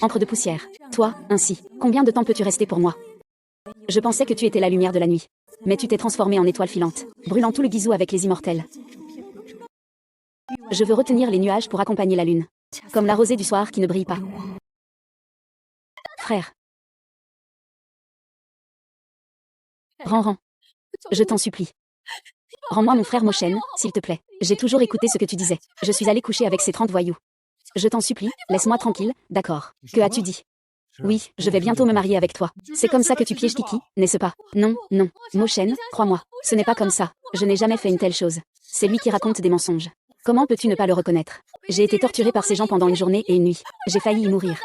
Encre de poussière. Toi, ainsi. Combien de temps peux-tu rester pour moi? Je pensais que tu étais la lumière de la nuit. Mais tu t'es transformée en étoile filante, brûlant tout le gizou avec les immortels. Je veux retenir les nuages pour accompagner la lune. Comme la rosée du soir qui ne brille pas. Frère. Ran. Je t'en supplie. Rends-moi mon frère Moshen, s'il te plaît. J'ai toujours écouté ce que tu disais. Je suis allé coucher avec ces 30 voyous. Je t'en supplie, laisse-moi tranquille, d'accord. Que as-tu dit? Oui, je vais bientôt me marier avec toi. C'est comme ça que tu pièges Kiki, n'est-ce pas? Non, non. Moshen, crois-moi. Ce n'est pas comme ça. Je n'ai jamais fait une telle chose. C'est lui qui raconte des mensonges. Comment peux-tu ne pas le reconnaître? J'ai été torturée par ces gens pendant une journée et une nuit. J'ai failli y mourir.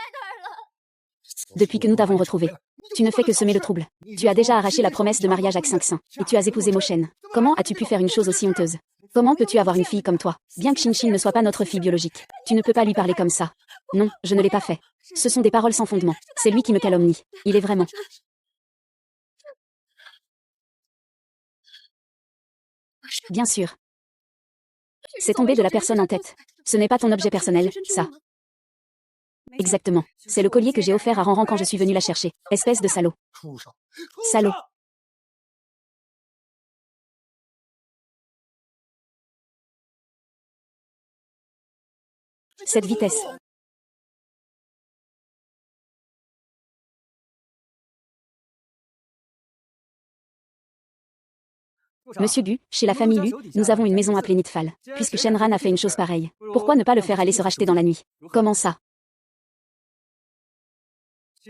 Depuis que nous t'avons retrouvé. Tu ne fais que semer le trouble. Tu as déjà arraché la promesse de mariage à Xinxin, et tu as épousé Moshen. Comment as-tu pu faire une chose aussi honteuse? Comment peux-tu avoir une fille comme toi? Bien que Shinshin ne soit pas notre fille biologique. Tu ne peux pas lui parler comme ça. Non, je ne l'ai pas fait. Ce sont des paroles sans fondement. C'est lui qui me calomnie. Il est vraiment. Bien sûr. C'est tombé de la personne en tête. Ce n'est pas ton objet personnel, ça. Exactement. C'est le collier que j'ai offert à Ranran quand je suis venue la chercher. Espèce de salaud. Salaud. Cette vitesse. Monsieur Gu, chez la famille Lu, nous avons une maison appelée Nidfal. Puisque Shenran a fait une chose pareille, pourquoi ne pas le faire aller se racheter dans la nuit? Comment ça?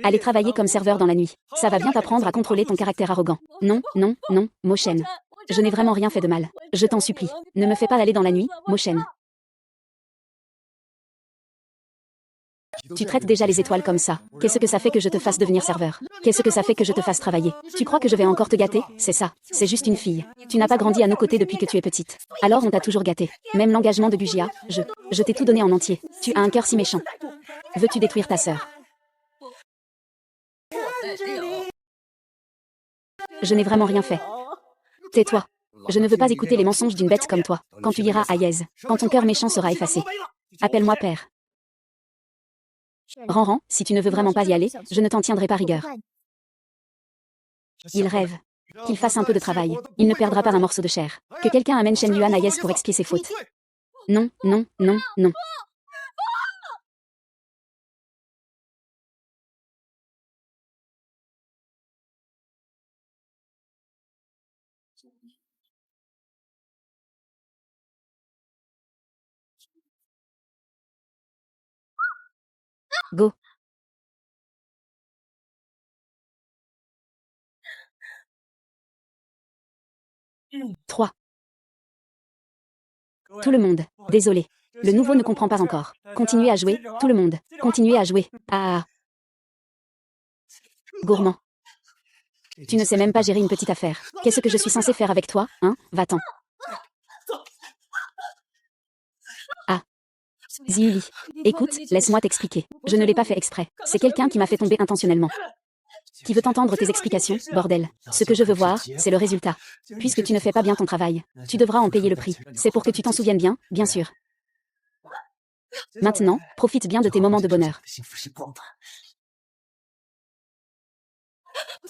Aller travailler comme serveur dans la nuit. Ça va bien t'apprendre à contrôler ton caractère arrogant. Non, non, non, Moshen. Je n'ai vraiment rien fait de mal. Je t'en supplie. Ne me fais pas aller dans la nuit, Moshen. Tu traites déjà les étoiles comme ça. Qu'est-ce que ça fait que je te fasse devenir serveur? Qu'est-ce que ça fait que je te fasse travailler? Tu crois que je vais encore te gâter? C'est ça. C'est juste une fille. Tu n'as pas grandi à nos côtés depuis que tu es petite. Alors on t'a toujours gâté. Même l'engagement de Bugia, je t'ai tout donné en entier. Tu as un cœur si méchant. Veux-tu détruire ta sœur? Je n'ai vraiment rien fait. Tais-toi. Je ne veux pas écouter les mensonges d'une bête comme toi. Quand tu iras à Yez, quand ton cœur méchant sera effacé. Appelle-moi père. Ranran, si tu ne veux vraiment pas y aller, je ne t'en tiendrai pas rigueur. Il rêve. Qu'il fasse un peu de travail. Il ne perdra pas un morceau de chair. Que quelqu'un amène Shen Yuan à Yes pour expier ses fautes. Non, non, non, non. Go. 3. Tout le monde. Désolé. Le nouveau ne comprend pas encore. Continuez à jouer, tout le monde. Continuez à jouer. Ah. Gourmand. Tu ne sais même pas gérer une petite affaire. Qu'est-ce que je suis censé faire avec toi, hein? Va-t'en. Ah. Ziuli. Écoute, laisse-moi t'expliquer. Je ne l'ai pas fait exprès. C'est quelqu'un qui m'a fait tomber intentionnellement. Qui veut entendre tes explications, bordel? Ce que je veux voir, c'est le résultat. Puisque tu ne fais pas bien ton travail, tu devras en payer le prix. C'est pour que tu t'en souviennes bien sûr. Maintenant, profite bien de tes moments de bonheur.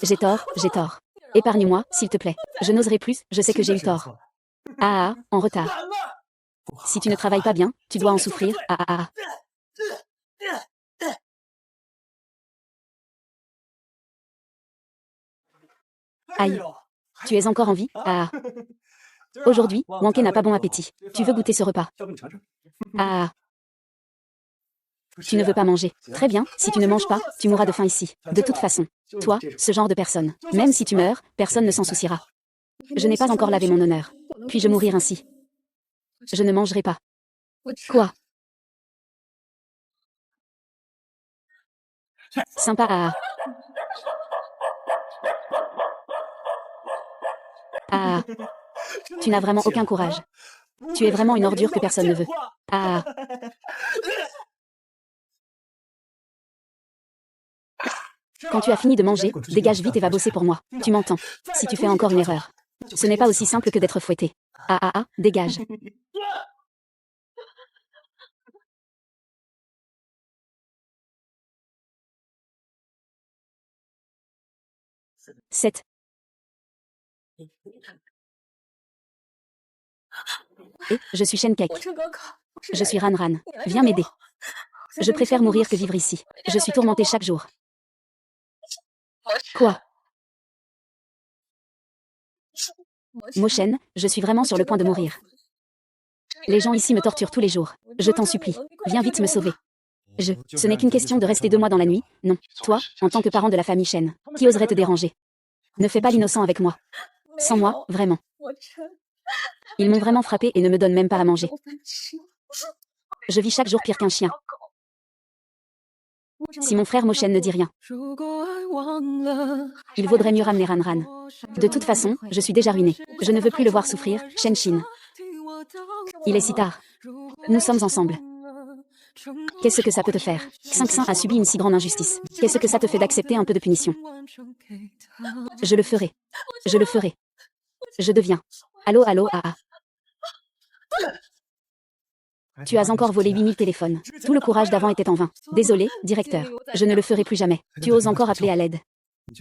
J'ai tort, j'ai tort. Épargne-moi, s'il te plaît. Je n'oserai plus, je sais que j'ai eu tort. Ah, en retard. Si tu ne travailles pas bien, tu dois en souffrir. Ah. Aïe. Tu es encore en vie? Ah. Aujourd'hui, Wanké n'a pas bon appétit. Tu veux goûter ce repas? Ah. Tu ne veux pas manger. Très bien, si tu ne manges pas, tu mourras de faim ici. De toute façon. Toi, ce genre de personne. Même si tu meurs, personne ne s'en souciera. Je n'ai pas encore lavé mon honneur. Puis-je mourir ainsi? Je ne mangerai pas. Quoi? Sympa ah. Ah. Tu n'as vraiment aucun courage. Tu es vraiment une ordure que personne ne veut. Ah. Quand tu as fini de manger, dégage vite et va bosser pour moi. Tu m'entends? Si tu fais encore une erreur. Ce n'est pas aussi simple que d'être fouetté. Ah, dégage. 7. Et, je suis Shen-Kek. Je suis Ran. Viens m'aider. Je préfère mourir que vivre ici. Je suis tourmentée chaque jour. Quoi? Moshen, je suis vraiment sur le point de mourir. Les gens ici me torturent tous les jours. Je t'en supplie. Viens vite me sauver. Ce n'est qu'une question de rester 2 mois dans la nuit. Non, toi, en tant que parent de la famille Shen, qui oserait te déranger? Ne fais pas l'innocent avec moi. Sans moi, vraiment. Ils m'ont vraiment frappé et ne me donnent même pas à manger. Je vis chaque jour pire qu'un chien. Si mon frère Moshen ne dit rien, il vaudrait mieux ramener Ran. De toute façon, je suis déjà ruinée. Je ne veux plus le voir souffrir, Shen Shin. Il est si tard. Nous sommes ensemble. Qu'est-ce que ça peut te faire? Xingxin a subi une si grande injustice. Qu'est-ce que ça te fait d'accepter un peu de punition? Je le ferai. Je le ferai. Je deviens. Allô, ah. Tu as encore volé 8000 téléphones. Tout le courage d'avant était en vain. Désolé, directeur. Je ne le ferai plus jamais. Tu oses encore appeler à l'aide.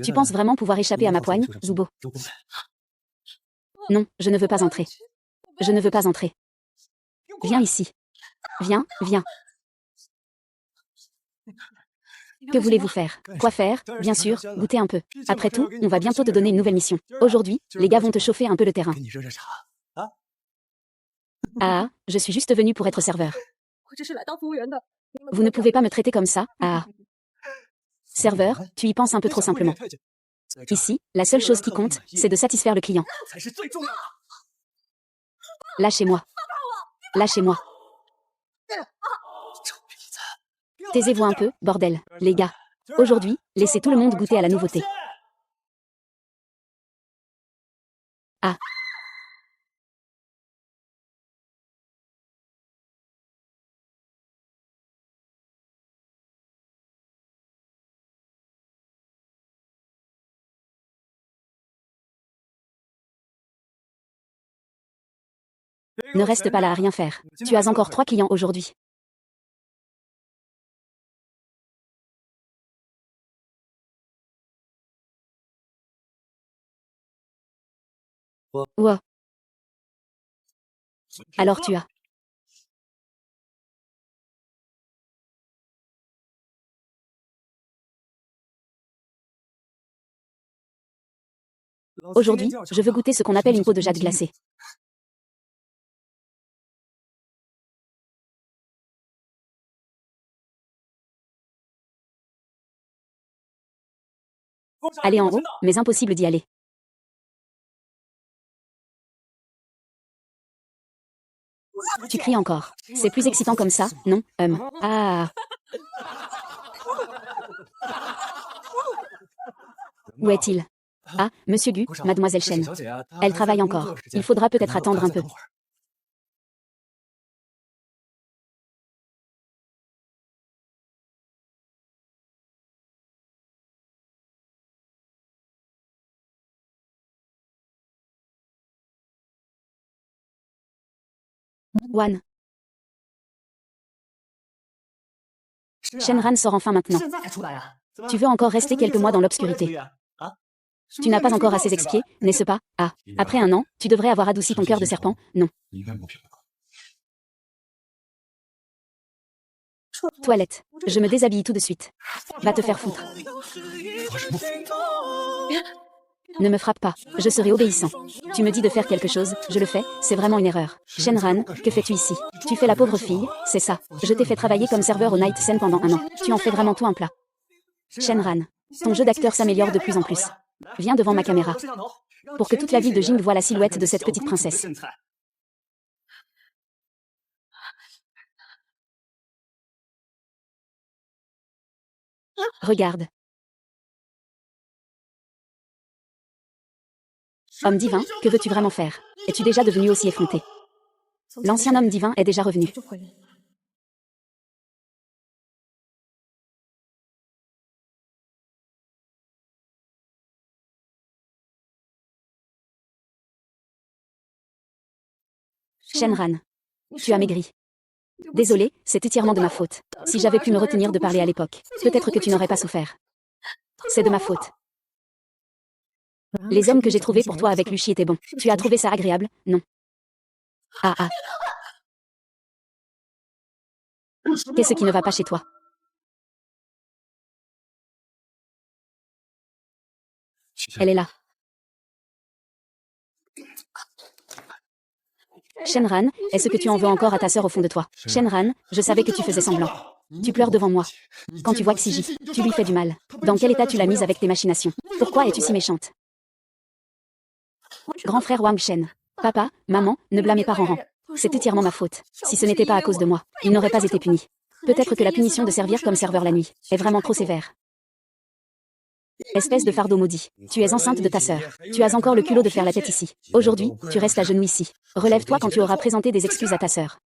Tu penses vraiment pouvoir échapper à ma poigne, Zubo? Non, je ne veux pas entrer. Je ne veux pas entrer. Viens ici. Viens. Que voulez-vous faire? Quoi faire? Bien sûr, goûter un peu. Après tout, on va bientôt te donner une nouvelle mission. Aujourd'hui, les gars vont te chauffer un peu le terrain. Ah, je suis juste venu pour être serveur. Vous ne pouvez pas me traiter comme ça, ah. Serveur, tu y penses un peu trop simplement. Ici, la seule chose qui compte, c'est de satisfaire le client. Lâchez-moi. Lâchez-moi. Taisez-vous un peu, bordel, les gars. Aujourd'hui, laissez tout le monde goûter à la nouveauté. Ah. Ne reste pas là à rien faire. Tu as encore 3 clients aujourd'hui. Wow. Alors tu as. Aujourd'hui, je veux goûter ce qu'on appelle une peau de jade glacée. Aller en haut, mais impossible d'y aller. Tu cries encore. C'est plus excitant comme ça, non? Ah. Où est-il? Ah, Monsieur Gu, Mademoiselle Chen. Elle travaille encore. Il faudra peut-être attendre un peu. Wan. Shenran sort enfin maintenant. Tu veux encore rester quelques mois dans l'obscurité. Tu n'as pas encore assez expié, n'est-ce pas? Ah, après 1 an, tu devrais avoir adouci ton cœur de serpent, non? Toilette. Je me déshabille tout de suite. Va te faire foutre. Ne me frappe pas, je serai obéissant. Tu me dis de faire quelque chose, je le fais, c'est vraiment une erreur. Shenran, que fais-tu ici? Tu fais la pauvre fille, c'est ça. Je t'ai fait travailler comme serveur au Night Sen pendant 1 an. Tu en fais vraiment tout un plat. Shenran, ton jeu d'acteur s'améliore de plus en plus. Viens devant ma caméra. Pour que toute la ville de Jing voie la silhouette de cette petite princesse. Regarde. Homme divin, que veux-tu vraiment faire? Es-tu déjà devenu aussi effronté? L'ancien homme divin est déjà revenu. Shenran. Tu as maigri. Désolé, c'est entièrement de ma faute. Si j'avais pu me retenir de parler à l'époque, peut-être que tu n'aurais pas souffert. C'est de ma faute. Les hommes que j'ai trouvés pour toi avec Lucie étaient bons. Tu as trouvé ça agréable, non? Ah ah. Qu'est-ce qui ne va pas chez toi? Elle est là. Shenran, est-ce que tu en veux encore à ta sœur au fond de toi? Shenran, je savais que tu faisais semblant. Tu pleures devant moi. Quand tu vois Xiji, tu lui fais du mal. Dans quel état tu l'as mise avec tes machinations? Pourquoi es-tu si méchante? Grand frère Wang Shen. Papa, maman, ne blâmez pas Ranran. C'est entièrement ma faute. Si ce n'était pas à cause de moi, il n'aurait pas été puni. Peut-être que la punition de servir comme serveur la nuit est vraiment trop sévère. Espèce de fardeau maudit. Tu es enceinte de ta sœur. Tu as encore le culot de faire la tête ici. Aujourd'hui, tu restes à genoux ici. Relève-toi quand tu auras présenté des excuses à ta sœur.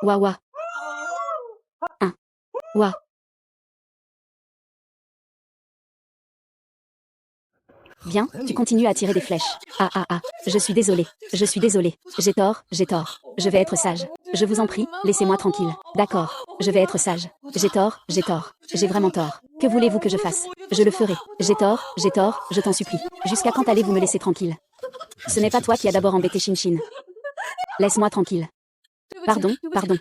Wawa. Wa. Bien, tu continues à tirer des flèches. Ah ah ah, je suis désolée. Je suis désolée. J'ai tort, j'ai tort. Je vais être sage. Je vous en prie, laissez-moi tranquille. D'accord, je vais être sage. J'ai tort, j'ai tort. J'ai vraiment tort. Que voulez-vous que je fasse? Je le ferai. J'ai tort, je t'en supplie. Jusqu'à quand allez-vous me laisser tranquille? Ce n'est pas toi qui as d'abord embêté Shin. Laisse-moi tranquille. Pardon, pardon.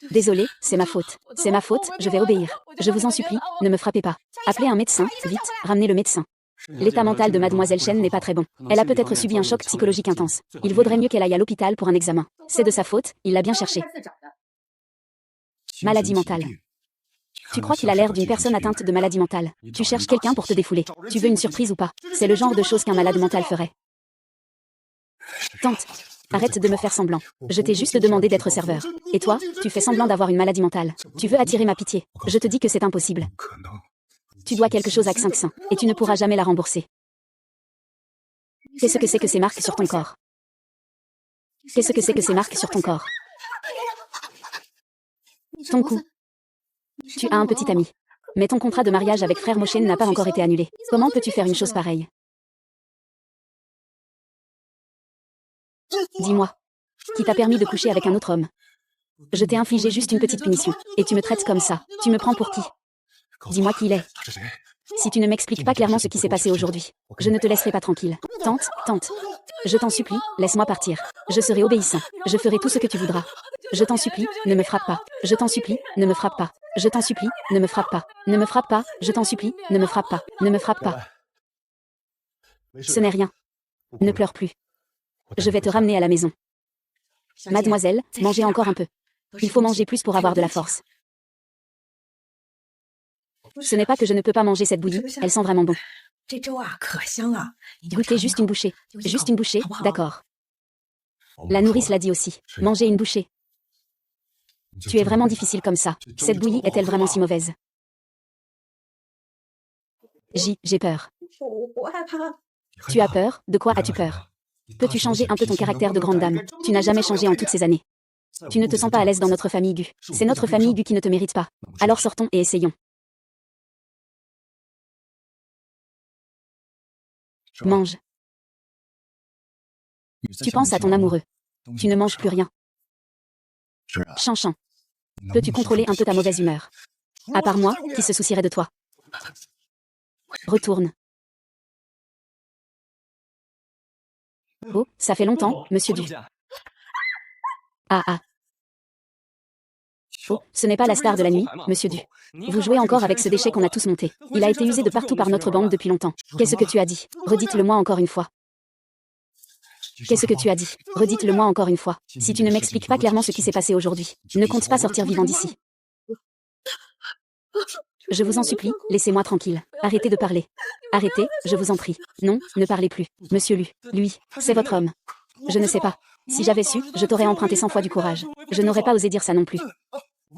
Désolée, c'est ma faute. C'est ma faute, je vais obéir. Je vous en supplie, ne me frappez pas. Appelez un médecin, vite, ramenez le médecin. L'état mental de Mademoiselle Shen n'est pas très bon. Elle a peut-être subi un choc psychologique intense. Il vaudrait mieux qu'elle aille à l'hôpital pour un examen. C'est de sa faute, il l'a bien cherché. Maladie mentale. Tu crois qu'il a l'air d'une personne atteinte de maladie mentale. Tu cherches quelqu'un pour te défouler. Tu veux une surprise ou pas? C'est le genre de choses qu'un malade mental ferait. Tante, arrête de me faire semblant. Je t'ai juste demandé d'être serveur. Et toi, tu fais semblant d'avoir une maladie mentale. Tu veux attirer ma pitié. Je te dis que c'est impossible. Tu dois quelque chose à Xinxin, et tu ne pourras jamais la rembourser. Qu'est-ce que c'est que ces marques sur ton corps? Qu'est-ce que c'est que ces marques sur ton corps? Ton cou. Tu as un petit ami. Mais ton contrat de mariage avec frère Moshen n'a pas encore été annulé. Comment peux-tu faire une chose pareille? Dis-moi. Qui t'a permis de coucher avec un autre homme? Je t'ai infligé juste une petite punition, et tu me traites comme ça. Tu me prends pour qui? Dis-moi qui il est. Si tu ne m'expliques pas clairement ce qui s'est passé aujourd'hui, je ne te laisserai pas tranquille. Tante, tante. Je t'en supplie, laisse-moi partir. Je serai obéissant. Je ferai tout ce que tu voudras. Je t'en supplie, ne me frappe pas. Je t'en supplie, ne me frappe pas. Je t'en supplie, ne me frappe pas. Ne me frappe pas, je t'en supplie, ne me frappe pas. Ne me frappe pas. Ce n'est rien. Ne pleure plus. Je vais te ramener à la maison. Mademoiselle, mangez encore un peu. Il faut manger plus pour avoir de la force. Ce n'est pas que je ne peux pas manger cette bouillie, elle sent vraiment bon. Goûtez juste une bouchée. Juste une bouchée, d'accord. La nourrice l'a dit aussi. Mangez une bouchée. Tu es vraiment difficile comme ça. Cette bouillie est-elle vraiment si mauvaise? J'ai peur. Tu as peur? De quoi as-tu peur? Peux-tu changer un peu ton caractère de grande dame? Tu n'as jamais changé en toutes ces années. Tu ne te sens pas à l'aise dans notre famille Gu. C'est notre famille Gu qui ne te mérite pas. Alors sortons et essayons. Mange. Tu penses à ton amoureux. Tu ne manges plus rien. Chanchan. Peux-tu contrôler un peu ta mauvaise humeur? À part moi, qui se soucierait de toi? Retourne. Oh, ça fait longtemps, monsieur Du. Ah ah. Oh, ce n'est pas la star de la nuit, monsieur Du. Vous jouez encore avec ce déchet qu'on a tous monté. Il a été usé de partout par notre bande depuis longtemps. Qu'est-ce que tu as dit? Redites-le-moi encore une fois. Qu'est-ce que tu as dit? Redites-le-moi encore une fois. Si tu ne m'expliques pas clairement ce qui s'est passé aujourd'hui, ne compte pas sortir vivant d'ici. Je vous en supplie, laissez-moi tranquille. Arrêtez de parler. Arrêtez, je vous en prie. Non, ne parlez plus. Monsieur lui, c'est votre homme. Je ne sais pas. Si j'avais su, je t'aurais emprunté 100 fois du courage. Je n'aurais pas osé dire ça non plus.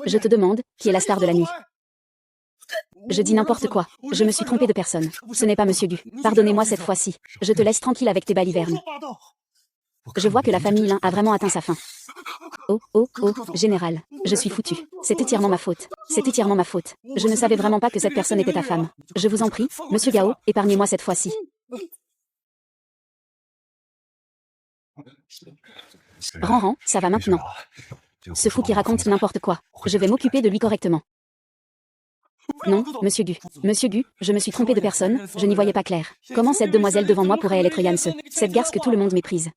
Je te demande, qui est la star de la nuit? Je dis n'importe quoi. Je me suis trompée de personne. Ce n'est pas Monsieur Du. Pardonnez-moi cette fois-ci. Je te laisse tranquille avec tes balivernes. Je vois que la famille Lin a vraiment atteint sa fin. Oh, général. Je suis foutu. C'est entièrement ma faute. C'est entièrement ma faute. Je ne savais vraiment pas que cette personne était ta femme. Je vous en prie, monsieur Gao, épargnez-moi cette fois-ci. Ranran, ça va maintenant. Ce fou qui raconte n'importe quoi. Je vais m'occuper de lui correctement. Non, monsieur Gu. Monsieur Gu, je me suis trompée de personne, je n'y voyais pas clair. Comment cette demoiselle devant moi pourrait-elle être Yanse, cette garce que tout le monde méprise?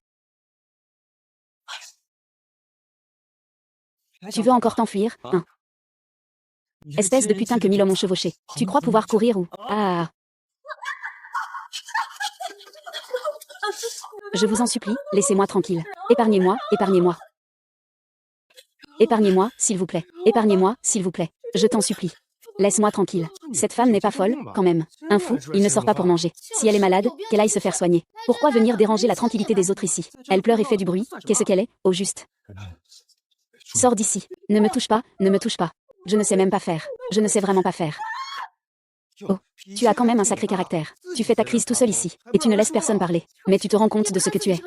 Tu veux encore t'enfuir, hein? Espèce de putain que 1000 hommes ont chevauché. Tu crois pouvoir courir ou... Ah. Je vous en supplie, laissez-moi tranquille. Épargnez-moi, épargnez-moi. Épargnez-moi, s'il vous plaît. Épargnez-moi, s'il vous plaît. Je t'en supplie. Laisse-moi tranquille. Cette femme n'est pas folle, quand même. Un fou, il ne sort pas pour manger. Si elle est malade, qu'elle aille se faire soigner. Pourquoi venir déranger la tranquillité des autres ici? Elle pleure et fait du bruit, qu'est-ce qu'elle est, au juste? Sors d'ici. Ne me touche pas, ne me touche pas. Je ne sais même pas faire. Je ne sais vraiment pas faire. Oh, tu as quand même un sacré caractère. Tu fais ta crise tout seul ici, et tu ne laisses personne parler. Mais tu te rends compte de ce que tu es.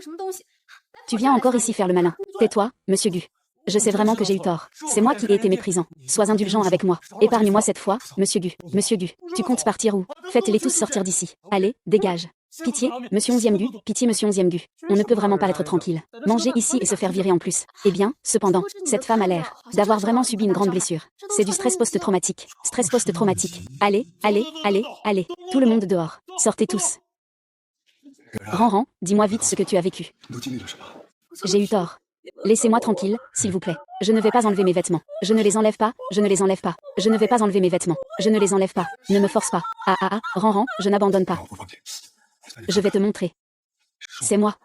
Tu viens encore ici faire le malin. Tais-toi, monsieur Gu. Je sais vraiment que j'ai eu tort. C'est moi qui ai été méprisant. Sois indulgent avec moi. Épargne-moi cette fois, monsieur Gu. Monsieur Gu, tu comptes partir où? Faites-les tous sortir d'ici. Allez, dégage. Pitié, monsieur 11e Gu, pitié monsieur 11e Gu. On ne peut vraiment pas être tranquille. Manger ici et se faire virer en plus. Eh bien, cependant, cette femme a l'air d'avoir vraiment subi une grande blessure. C'est du stress post-traumatique. Stress post-traumatique. Allez, allez, allez, allez. Tout le monde dehors. Sortez tous. Ranran, dis-moi vite ce que tu as vécu. J'ai eu tort. Laissez-moi tranquille, s'il vous plaît. Je ne vais pas enlever mes vêtements. Je ne les enlève pas, je ne les enlève pas. Je ne vais pas enlever mes vêtements. Je ne les enlève pas. Ne me force pas. Ah ah ah, Ranran, je n'abandonne pas. Je vais te montrer. C'est moi.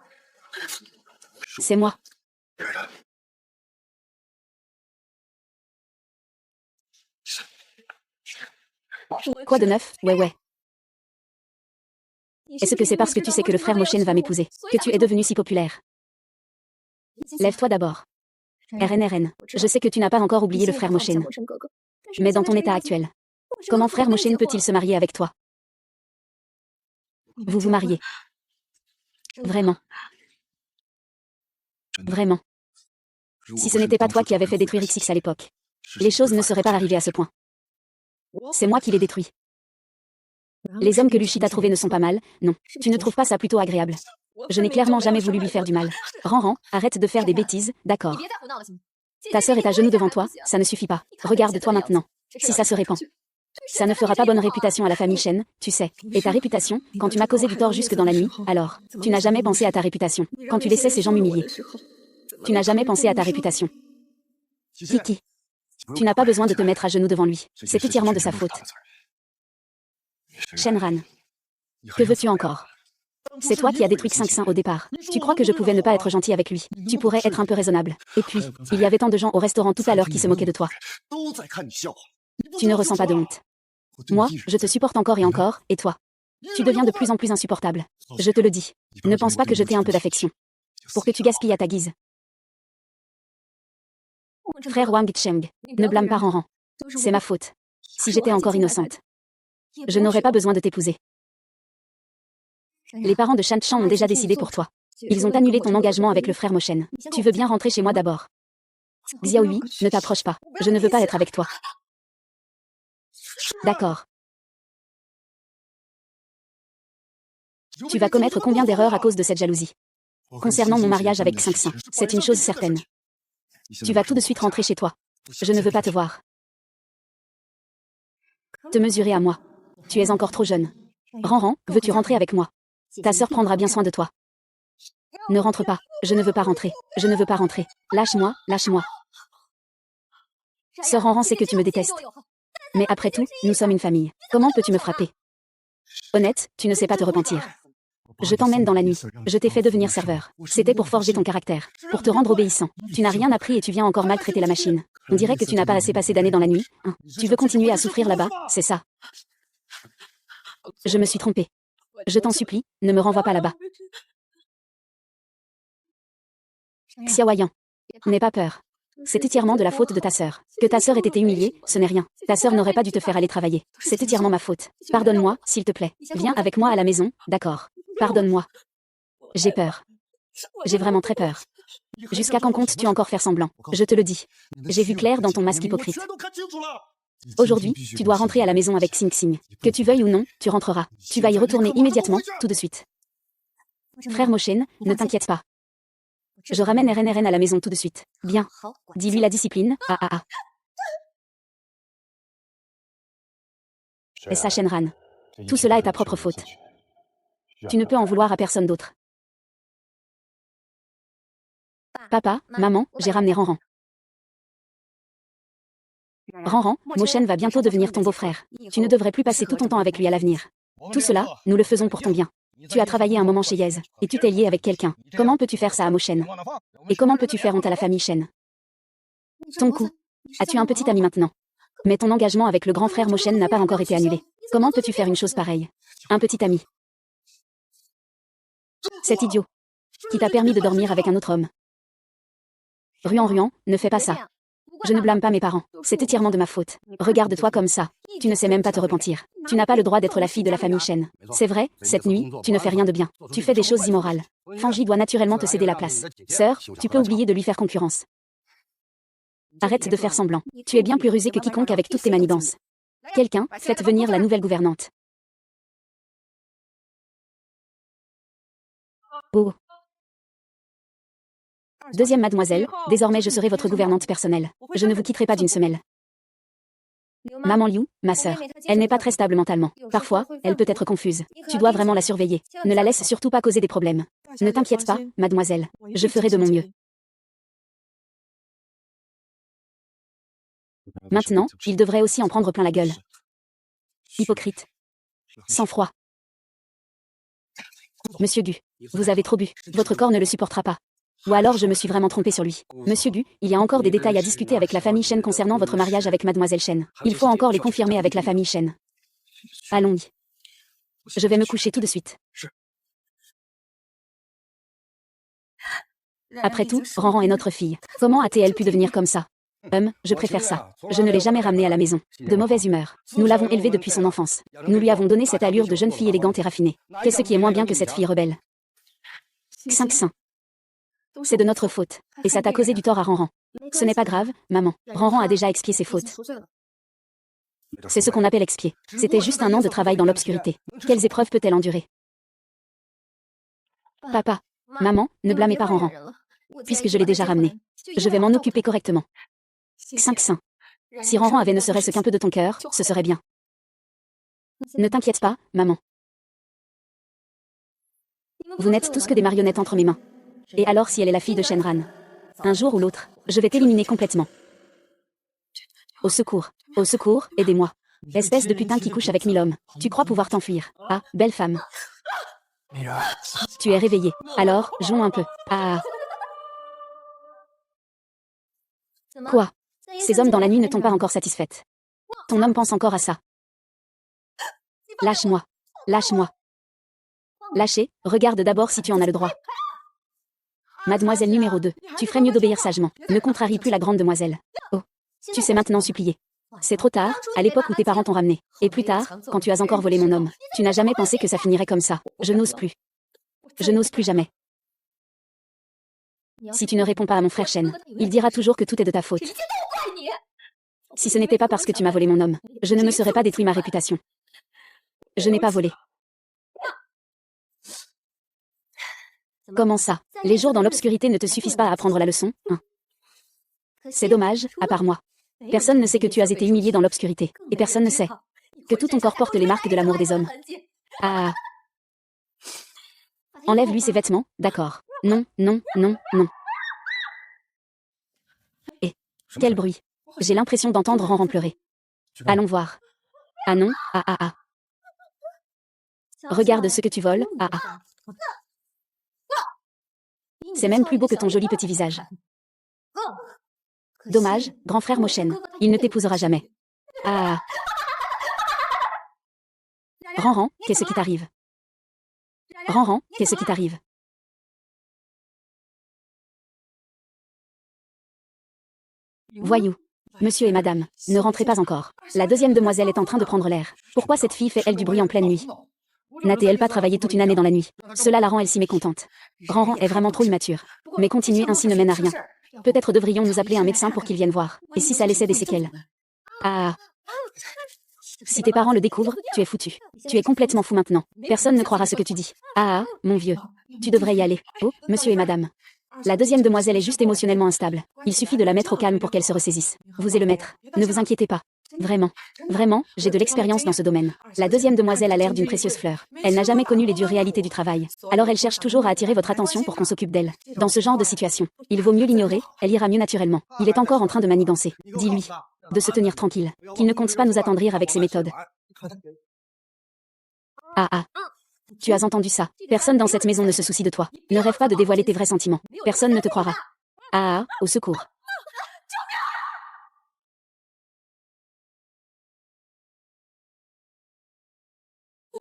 C'est moi. Quoi de neuf? Ouais. Est-ce que c'est parce que tu sais que le frère Moshen va m'épouser, que tu es devenu si populaire? Lève-toi d'abord. RN. Je sais que tu n'as pas encore oublié le frère Moshen. Mais dans ton état actuel, comment frère Moshen peut-il se marier avec toi? Vous vous mariez. Vraiment. Vraiment. Si ce n'était pas toi qui avais fait détruire XX à l'époque, les choses ne seraient pas arrivées à ce point. C'est moi qui les détruis. Les hommes que Luchit a trouvés ne sont pas mal, non. Tu ne trouves pas ça plutôt agréable? Je n'ai clairement jamais voulu lui faire du mal. Ranran, arrête de faire des bêtises, d'accord. Ta sœur est à genoux devant toi, ça ne suffit pas. Regarde-toi maintenant. Si ça se répand. Ça ne fera pas bonne réputation à la famille Shen, tu sais. Et ta réputation, quand tu m'as causé du tort jusque dans la nuit, alors, tu n'as jamais pensé à ta réputation. Quand tu laissais ces gens m'humilier. Tu n'as jamais pensé à ta réputation. Kiki. Tu n'as pas besoin de te mettre à genoux devant lui. C'est entièrement de sa faute. Shenran. Que veux-tu encore? C'est toi qui as détruit Xingxin au départ. Tu crois que je pouvais ne pas être gentil avec lui? Tu pourrais être un peu raisonnable. Et puis, il y avait tant de gens au restaurant tout à l'heure qui se moquaient de toi. Tu ne ressens pas de honte. Moi, je te supporte encore et encore, et toi? Tu deviens de plus en plus insupportable. Je te le dis. Ne pense pas que je t'ai un peu d'affection. Pour que tu gaspilles à ta guise. Frère Wang Cheng, ne blâme pas Ranran. C'est ma faute. Si j'étais encore innocente, je n'aurais pas besoin de t'épouser. Les parents de Shan Chan ont déjà décidé pour toi. Ils ont annulé ton engagement avec le frère Moshen. Tu veux bien rentrer chez moi d'abord. Xiaohui, ne t'approche pas. Je ne veux pas être avec toi. D'accord. Tu vas commettre combien d'erreurs à cause de cette jalousie? Concernant mon mariage avec Xingxin, c'est une chose certaine. Tu vas tout de suite rentrer chez toi. Je ne veux pas te voir. Te mesurer à moi. Tu es encore trop jeune. Ranran, veux-tu rentrer avec moi? Ta sœur prendra bien soin de toi. Ne rentre pas. Je ne veux pas rentrer. Je ne veux pas rentrer. Lâche-moi, lâche-moi. Sœur Ranran sait que tu me détestes. Mais après tout, nous sommes une famille. Comment peux-tu me frapper? Honnête, tu ne sais pas te repentir. Je t'emmène dans la nuit. Je t'ai fait devenir serveur. C'était pour forger ton caractère, pour te rendre obéissant. Tu n'as rien appris et tu viens encore maltraiter la machine. On dirait que tu n'as pas assez passé d'années dans la nuit. Hein. Tu veux continuer à souffrir là-bas, c'est ça? Je me suis trompée. Je t'en supplie, ne me renvoie pas là-bas. Xiaoyan, n'aie pas peur. C'est entièrement de la faute de ta sœur. Que ta sœur ait été humiliée, ce n'est rien. Ta sœur n'aurait pas dû te faire aller travailler. C'est entièrement ma faute. Pardonne-moi, s'il te plaît. Viens avec moi à la maison, d'accord? Pardonne-moi. J'ai peur. J'ai vraiment très peur. Jusqu'à quand comptes-tu encore faire semblant? Je te le dis. J'ai vu clair dans ton masque hypocrite. Aujourd'hui, tu dois rentrer à la maison avec Xing Xing. Que tu veuilles ou non, tu rentreras. Tu vas y retourner immédiatement, tout de suite. Frère Moshen, ne t'inquiète pas. Je ramène RN à la maison tout de suite. Bien. Dis-lui la discipline. Ah ah ah. Et ça, Shenran. Tout cela est ta propre faute. Tu ne peux en vouloir à personne d'autre. Papa, maman, j'ai ramené Ranran. Ranran, Moshen va bientôt devenir ton beau-frère. Tu ne devrais plus passer tout ton temps avec lui à l'avenir. Tout cela, nous le faisons pour ton bien. Tu as travaillé un moment chez Yez, et tu t'es lié avec quelqu'un. Comment peux-tu faire ça à Moshen? Et comment peux-tu faire honte à la famille Shen? Ton coup. As-tu un petit ami maintenant? Mais ton engagement avec le grand frère Moshen n'a pas encore été annulé. Comment peux-tu faire une chose pareille? Un petit ami. Cet idiot. Qui t'a permis de dormir avec un autre homme. Ruan, ne fais pas ça. Je ne blâme pas mes parents. C'est entièrement de ma faute. Regarde-toi comme ça. Tu ne sais même pas te repentir. Tu n'as pas le droit d'être la fille de la famille Shen. C'est vrai, cette nuit, tu ne fais rien de bien. Tu fais des choses immorales. Fanji doit naturellement te céder la place. Sœur, tu peux oublier de lui faire concurrence. Arrête de faire semblant. Tu es bien plus rusé que quiconque avec toutes tes manigances. Quelqu'un, faites venir la nouvelle gouvernante. Oh. Deuxième mademoiselle, désormais je serai votre gouvernante personnelle. Je ne vous quitterai pas d'une semelle. Maman Liu, ma sœur. Elle n'est pas très stable mentalement. Parfois, elle peut être confuse. Tu dois vraiment la surveiller. Ne la laisse surtout pas causer des problèmes. Ne t'inquiète pas, mademoiselle. Je ferai de mon mieux. Maintenant, il devrait aussi en prendre plein la gueule. Hypocrite. Sans froid. Monsieur Gu, vous avez trop bu. Votre corps ne le supportera pas. Ou alors je me suis vraiment trompée sur lui. Monsieur Gu, il y a encore des détails à discuter avec la famille Shen concernant votre mariage avec mademoiselle Shen. Il faut encore les confirmer avec la famille Shen. Allons-y. Je vais me coucher tout de suite. Après tout, Ranran est notre fille. Comment a-t-elle pu devenir comme ça? Je préfère ça. Je ne l'ai jamais ramenée à la maison. De mauvaise humeur. Nous l'avons élevée depuis son enfance. Nous lui avons donné cette allure de jeune fille élégante et raffinée. Qu'est-ce qui est moins bien que cette fille rebelle? 5 saints. C'est de notre faute. Et ça t'a causé du tort à Ranran. Ce n'est pas grave, maman. Ranran a déjà expié ses fautes. C'est ce qu'on appelle expier. C'était juste un an de travail dans l'obscurité. Quelles épreuves peut-elle endurer? Papa, maman, ne blâmez pas Ranran. Puisque je l'ai déjà ramené. Je vais m'en occuper correctement. 5 saints. Si Ranran avait ne serait-ce qu'un peu de ton cœur, ce serait bien. Ne t'inquiète pas, maman. Vous n'êtes tous que des marionnettes entre mes mains. Et alors si elle est la fille de Shenran? Un jour ou l'autre, je vais t'éliminer complètement. Au secours, aidez-moi. Espèce de putain qui couche avec 1000 hommes. Tu crois pouvoir t'enfuir? Ah, belle femme. Tu es réveillée. Alors, jouons un peu. Ah. Quoi? Ces hommes dans la nuit ne t'ont pas encore satisfaite. Ton homme pense encore à ça. Lâche-moi. Lâche-moi. Lâcher, regarde d'abord si tu en as le droit. Mademoiselle numéro 2, tu ferais mieux d'obéir sagement. Ne contrarie plus la grande demoiselle. Oh. Tu sais maintenant supplier. C'est trop tard, à l'époque où tes parents t'ont ramené. Et plus tard, quand tu as encore volé mon homme. Tu n'as jamais pensé que ça finirait comme ça. Je n'ose plus. Je n'ose plus jamais. Si tu ne réponds pas à mon frère Shen, il dira toujours que tout est de ta faute. Si ce n'était pas parce que tu m'as volé mon homme, je ne me serais pas détruit ma réputation. Je n'ai pas volé. Comment ça? Les jours dans l'obscurité ne te suffisent pas à apprendre la leçon, hein? C'est dommage, à part moi. Personne ne sait que tu as été humilié dans l'obscurité. Et personne ne sait que tout ton corps porte les marques de l'amour des hommes. Ah. Enlève-lui ses vêtements, d'accord. Non, non, non, non. Et quel bruit. J'ai l'impression d'entendre Ranran pleurer. Allons voir. Ah non, ah ah ah. Regarde ce que tu voles, ah ah. C'est même plus beau que ton joli petit visage. Dommage, grand frère Moshen. Il ne t'épousera jamais. Ah. Ranran, qu'est-ce qui t'arrive? Ranran, qu'est-ce qui t'arrive? Voyou. Monsieur et madame, ne rentrez pas encore. La deuxième demoiselle est en train de prendre l'air. Pourquoi cette fille fait-elle du bruit en pleine nuit? N'a-t-elle pas travaillé toute une année dans la nuit? Cela la rend elle si mécontente. Ranran est vraiment trop immature. Mais continuer ainsi ne mène à rien. Peut-être devrions-nous appeler un médecin pour qu'il vienne voir. Et si ça laissait des séquelles? Ah. Si tes parents le découvrent, tu es foutu. Tu es complètement fou maintenant. Personne ne croira ce que tu dis. Ah, mon vieux. Tu devrais y aller. Oh, monsieur et madame. La deuxième demoiselle est juste émotionnellement instable. Il suffit de la mettre au calme pour qu'elle se ressaisisse. Vous et le maître. Ne vous inquiétez pas. Vraiment. Vraiment, j'ai de l'expérience dans ce domaine. La deuxième demoiselle a l'air d'une précieuse fleur. Elle n'a jamais connu les dures réalités du travail. Alors elle cherche toujours à attirer votre attention pour qu'on s'occupe d'elle. Dans ce genre de situation, il vaut mieux l'ignorer, elle ira mieux naturellement. Il est encore en train de manigancer. Dis-lui de se tenir tranquille, qu'il ne compte pas nous attendrir avec ses méthodes. Ah ah. Tu as entendu ça. Personne dans cette maison ne se soucie de toi. Ne rêve pas de dévoiler tes vrais sentiments. Personne ne te croira. Ah ah, au secours.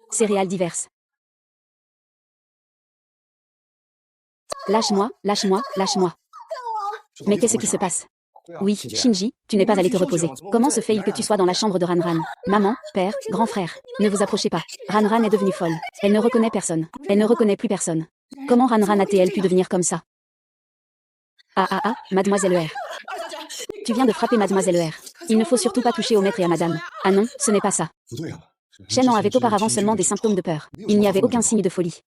Céréales diverses. Lâche-moi, lâche-moi, lâche-moi. Mais qu'est-ce qui se passe? Oui, Shinji, tu n'es pas allé te reposer. Comment se fait-il que tu sois dans la chambre de Ranran? Maman, père, grand frère, ne vous approchez pas. Ranran est devenue folle. Elle ne reconnaît personne. Elle ne reconnaît plus personne. Comment Ranran a-t-elle pu devenir comme ça? Ah ah ah, mademoiselle ER. Tu viens de frapper mademoiselle ER. Il ne faut surtout pas toucher au maître et à madame. Ah non, ce n'est pas ça. Shen en avait auparavant seulement des symptômes de peur. Il n'y avait aucun signe de folie.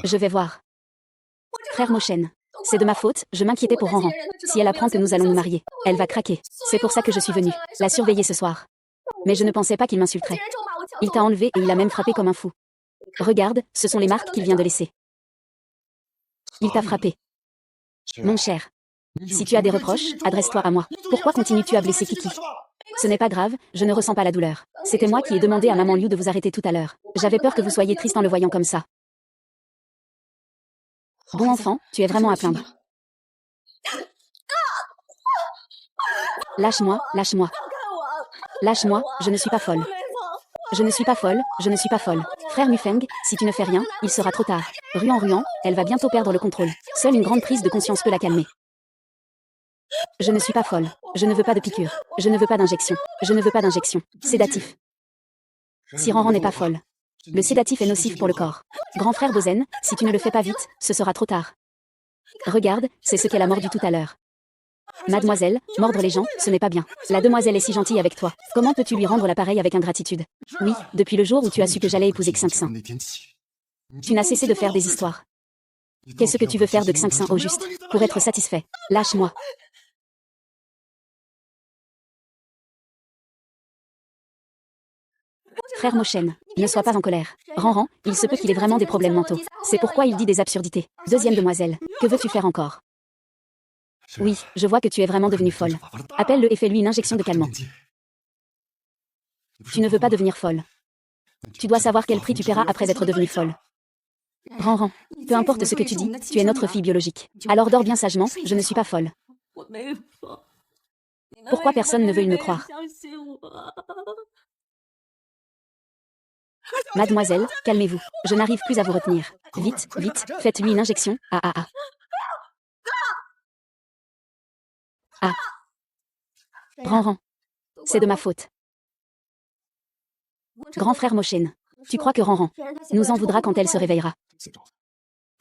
Je vais voir. Frère Moshen. C'est de ma faute, je m'inquiétais pour Ranran. Si elle apprend que nous allons nous marier, elle va craquer. C'est pour ça que je suis venue la surveiller ce soir. Mais je ne pensais pas qu'il m'insulterait. Il t'a enlevé et il a même frappé comme un fou. Regarde, ce sont les marques qu'il vient de laisser. Il t'a frappé. Mon cher. Si tu as des reproches, adresse-toi à moi. Pourquoi continues-tu à blesser Kiki? Ce n'est pas grave, je ne ressens pas la douleur. C'était moi qui ai demandé à maman Liu de vous arrêter tout à l'heure. J'avais peur que vous soyez triste en le voyant comme ça. Bon enfant, tu es vraiment à plaindre. Lâche-moi, lâche-moi. Lâche-moi, je ne suis pas folle. Je ne suis pas folle, je ne suis pas folle. Frère Mufeng, si tu ne fais rien, il sera trop tard. Ruant, elle va bientôt perdre le contrôle. Seule une grande prise de conscience peut la calmer. Je ne suis pas folle. Je ne veux pas de piqûre. Je ne veux pas d'injection. Je ne veux pas d'injection. Sédatif. Si Ranran n'est pas folle. Le sédatif est nocif pour le corps. Grand frère Bozen, si tu ne le fais pas vite, ce sera trop tard. Regarde, c'est ce qu'elle a mordu tout à l'heure. Mademoiselle, mordre les gens, ce n'est pas bien. La demoiselle est si gentille avec toi. Comment peux-tu lui rendre l'appareil avec ingratitude? Oui, depuis le jour où tu as su que j'allais épouser Xinxin. Tu n'as cessé de faire des histoires. Qu'est-ce que tu veux faire de Xinxin au juste? Pour être satisfait. Lâche-moi. Frère Moshen, ne sois pas en colère. Ranran, il se peut qu'il ait vraiment des problèmes mentaux. C'est pourquoi il dit des absurdités. Deuxième demoiselle, que veux-tu faire encore? Oui, je vois que tu es vraiment devenue folle. Appelle-le et fais-lui une injection de calmant. Tu ne veux pas devenir folle. Tu dois savoir quel prix tu paieras après être devenue folle. Ranran, peu importe ce que tu dis, tu es notre fille biologique. Alors dors bien sagement, je ne suis pas folle. Pourquoi personne ne veut me croire? Mademoiselle, calmez-vous. Je n'arrive plus à vous retenir. Vite, vite, faites-lui une injection. Ah ah ah. Ah. Ranran. C'est de ma faute. Grand frère Moshen. Tu crois que Ranran nous en voudra quand elle se réveillera?